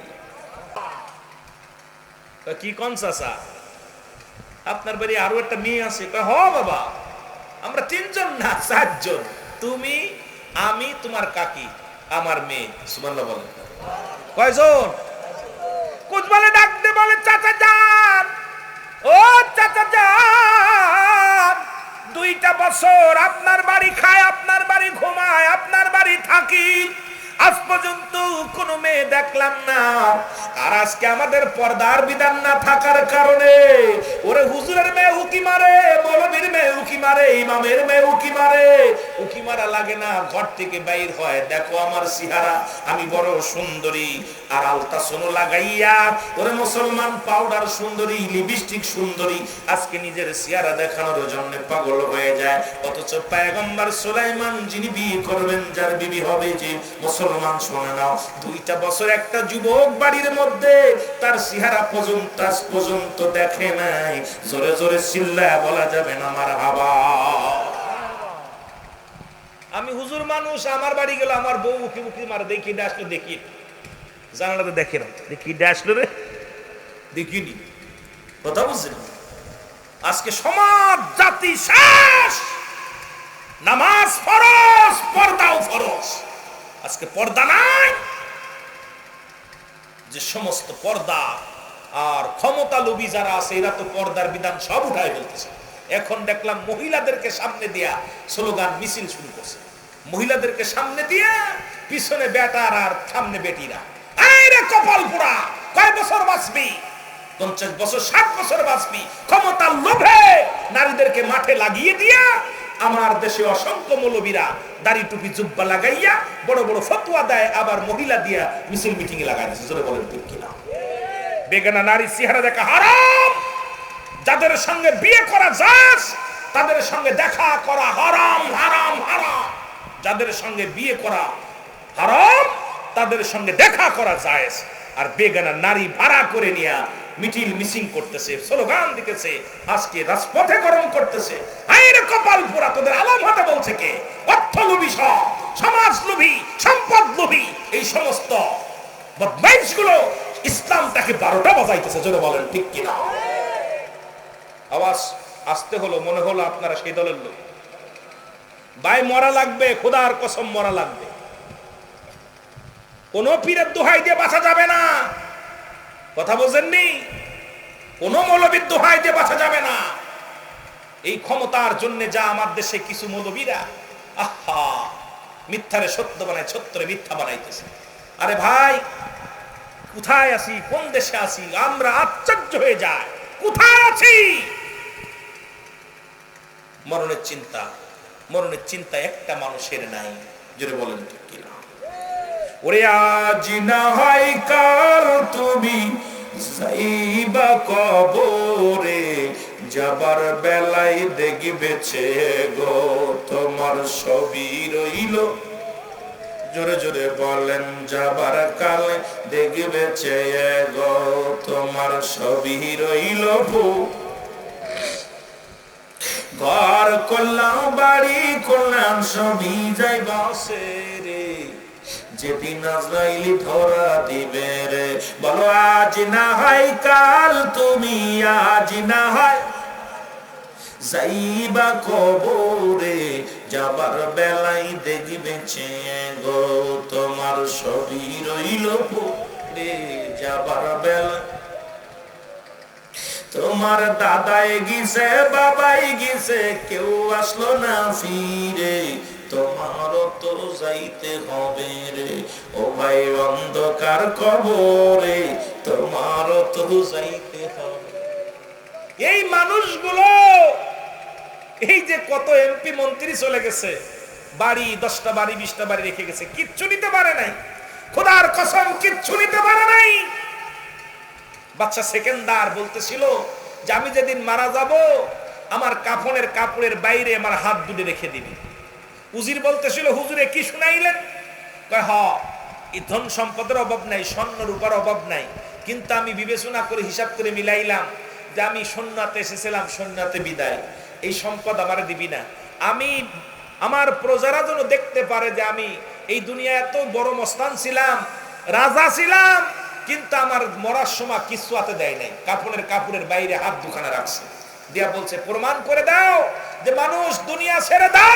কি কোন চাচা আপনার বাড়ি আরো একটা মেয়ে আছে হ বাবা আমরা 3 জন না 4 জন তুমি আমি তোমার কাকি আমার মেয়ে সুবহানাল্লাহ বলেন কয়জন কুজবালে ডাকতে বলে চাচা যান ও চাচা যান 2টা বছর আপনার বাড়ি খায় আপনার বাড়ি ঘুমায় আপনার বাড়ি থাকি আজ পর্যন্ত কোনো মেয়ে দেখলাম না আর আজকে আমাদের পর্দার বিধান না থাকার কারণে ওরে হুজুরের মেয়ে উকি মারে মৌলবীর মেয়ে উকি মারে ইমামের মেয়ে উকি মারে উকি মারা লাগে না ঘর থেকে বাইর হয় দেখো আমার চেহারা আমি বড় সুন্দরী আর আলতা সোনো লাগাইয়া ওরে মুসলমান পাউডার সুন্দরী লিপস্টিক সুন্দরী আজকে নিজের চেহারা দেখানোর জন্য পাগল হয়ে যায় অথচ পয়গম্বর সুলাইমান যিনি বিয়ে করবেন যার বিবি হবে যে মুসলমান শুনে নাও 2টা বছর একটা যুবক বাড়ির মধ্যে তার চেহারা পর্যন্ত দেখে নাই জোরে জোরে চিল্লায়া বলা যাবে না মারহাবা আমি হুজুর মানুষ আমার বাড়ি গেল আমার বউ উকি উকি মারে দেখি আসলো দেখি জানালাতে দেখে না দেখি আসলো রে দেখিনি কথা বুঝছেন আজকে সমাজ জাতি শেষ নামাজ ফরজ পর্দাও ফরজ আজকে পর্দা নাই যে সমস্ত পর্দা আর ক্ষমতা লোভী যারা আছে এরা তো পর্দার বিধান সব উঠায় ফেলতেছে এখন দেখলাম মহিলাদেরকে সামনে দিয়া স্লোগান মিছিল শুরু করছে মহিলাদেরকে সামনে দিয়া পিছনে বেটার আর সামনে বেটিরা আরে কপাল পোড়া কয় বছর বাঁচবি 50 বছর 60 বছর বাঁচবি ক্ষমতার লোভে নারীদেরকে মাঠে লাগিয়ে দিয়া আমার দেশে অসংখ্য মৌলবীরা দাড়ি টুপি জুব্বা লাগাইয়া বড় বড় ফতোয়া দেয় আবার মহিলা দিয়া মিছিল মিটিং এ লাগাই দিচ্ছে জোরে বলেন ঠিক কিনা বেগানা নারী চেহারা দেখা হারাম যাদের সঙ্গে বিয়ে করা যায় তাদের সঙ্গে দেখা করা হারাম হারাম হারাম। যাদের সঙ্গে বিয়ে করা হারাম তাদের সঙ্গে দেখা করা জায়েজ। আর বেগানা নারী ভাড়া করে নিয়ে মিটিল মিসিং করতেছে, স্লোগান দিতেছে, আজকে রাজপথে গরম করতেছে। আইরে কপাল পোড়া, তোদের আলম হাতে বলছে কে? অর্থলোভী, সমাজ লোভী, সম্পদ লোভী এই সমস্ত বদমাইশগুলো ইসলামটাকে 12টা বাজাইতেছে। জোরে বলেন ঠিক কিনা? আওয়াজ আসতে হলো, মনে হলো আপনারা সেই দলের লোক। ভাই মরা লাগবে, খোদার কসম মরা লাগবে। কোন পীরের দোহাই দিয়ে বাঁচা যাবে না, কথা বোঝেননি? কোন মৌলবীর দোহাই দিয়ে বাঁচা যাবে না। এই ক্ষমতার জন্য যা আমার দেশে কিছু মৌলবীরা আহা মিথ্যারে সত্য বানায়, সত্যরে মিথ্যা বানাইতেছে। আরে ভাই কোথায় আছি, কোন দেশে আছি? আমরা আশ্চর্য হয়ে যাই, কোথায় আছি? মরণের চিন্তা, মরণের চিন্তা একটা মানুষের নাই। জোরে বলেন ঠিক কিনা? ওরে আজ না হয় কাল তুমি যাইবা কবরে, যাবার বেলায় দেখবেছে গো তোমার সবই রইল। জোরে জোরে বলেন, যাবার কালে দেখবেছে গো তোমার সবই রইল। ঘর করলাম, বাড়ি করলাম, সবই যাইবা রে, যেদিন আজরাইল ধরা দিবে রে। বলো আজ না হয় কাল তুমি, আজ না হয় যাইবা কবরে, যাবার বেলায় দেখবেছে গো তোমার সবই রইল পড়ে। যাবার বেলা তোমার দাদাই গিয়েছে, বাবাই গিয়েছে, কেউ আসলো না ফিরে, তোমারও তো যাইতে হবে রে ও ভাই অন্ধকার কবরে, তোমারও তো যাইতে হবে। এই মানুষগুলো, এই যে কত এমপি মন্ত্রী চলে গেছে, বাড়ি 10টা বাড়ি 20টা বাড়ি রেখে গেছে, কিচ্ছু নিতে পারে নাই। খোদার কসম কিচ্ছু নিতে পারে নাই। বাচ্চা সেকেন্দার বলতেছিল যে আমি যেদিন মারা যাব আমার কাফনের কাপড়ের বাইরে আমার হাত দুটো রেখে দিবি। উজির বলতেছিল হুজুরে কি শুনাইলেন? কয় হ, এই ধন সম্পদের অভাব নাই, স্বর্ণ রূপার অভাব নাই, কিন্তু আমি বিবেচনা করে হিসাব করে মিলাইলাম যে আমি সন্ন্যাতে এসেছিলাম, সন্ন্যাতে বিদায়, এই সম্পদ আমারে দিবি না। আমি আমার প্রজারা যেন দেখতে পারে যে আমি এই দুনিয়ায় এত বড় মস্তান ছিলাম, রাজা ছিলাম, কিন্তু আমার মরার সময় কিছু হাতে দেয় নাই, কাফনের কাপড়ের বাইরে হাত দুখানা রাখছে। দিয়া বলছে প্রমাণ করে দাও যে মানুষ দুনিয়া ছেড়ে দাও,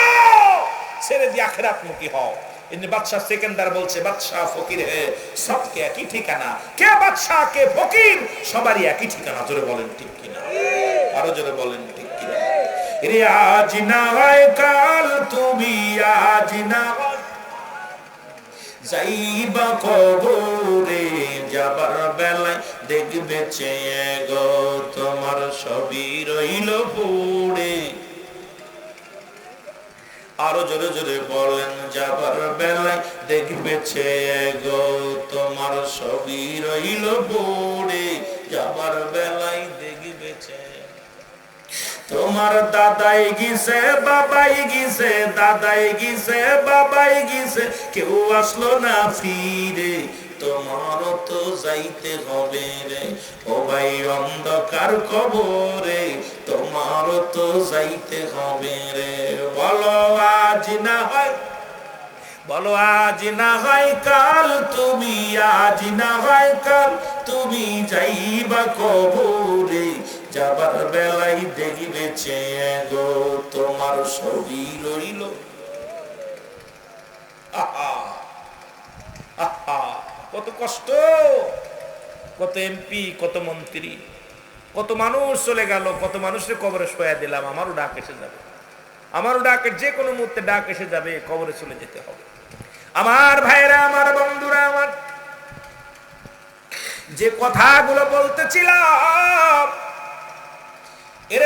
ছেড়ে দিয়ে আখিরাতমুখী হও। এমনি বাদশাহ সেকেন্দার বলছে বাদশাহ ফকির হে সবকে একই ঠিকানা, কে বাদশাহ কে ফকির সবারই একই ঠিকানা। জোরে বলেন ঠিক কিনা? আরো জোরে বলেন ঠিক কিনা? রে আজ না হয় কাল তুমি, আজ না যাইবা কবরে, যাবার বেলায় দেখবেছে গো তোমার সবই রইল পড়ে। আরো জোরে জোরে বলেন, যাবার বেলায় দেখবেছে গো তোমার সবই রইল পড়ে, যাবার বেলায় দেখবেছে। তোমার দাদাই গিয়েছে, বাবাই গিয়েছে, দাদাই গিয়েছে, বাবাই গিয়েছে, কেউ আসলো না ফিরে, তোমারও তো যাইতে হবে রে ও ভাই অন্ধকার কবরে, তোমারও তো যাইতে হবে রে। বলো আজ না হয়, বলো আজ না হয় কাল তুমি, আজ না হয় কাল তুমি যাইবা কবরে, যাবার বেলায় দেখবেছে গো তোমার সবই রইল। আহা আহা কত কষ্ট, কত এমপি, কত মন্ত্রী, কত মানুষ চলে গেল, কত মানুষের কবরে শোয়া দিলাম। আমারও ডাক এসে যাবে, আমারও ডাক যে কোনো মুহূর্তে ডাক এসে যাবে, কবরে চলে যেতে হবে। আমার ভাইরা, আমার বন্ধুরা, আমার যে কথাগুলো বলতেছিলাম এর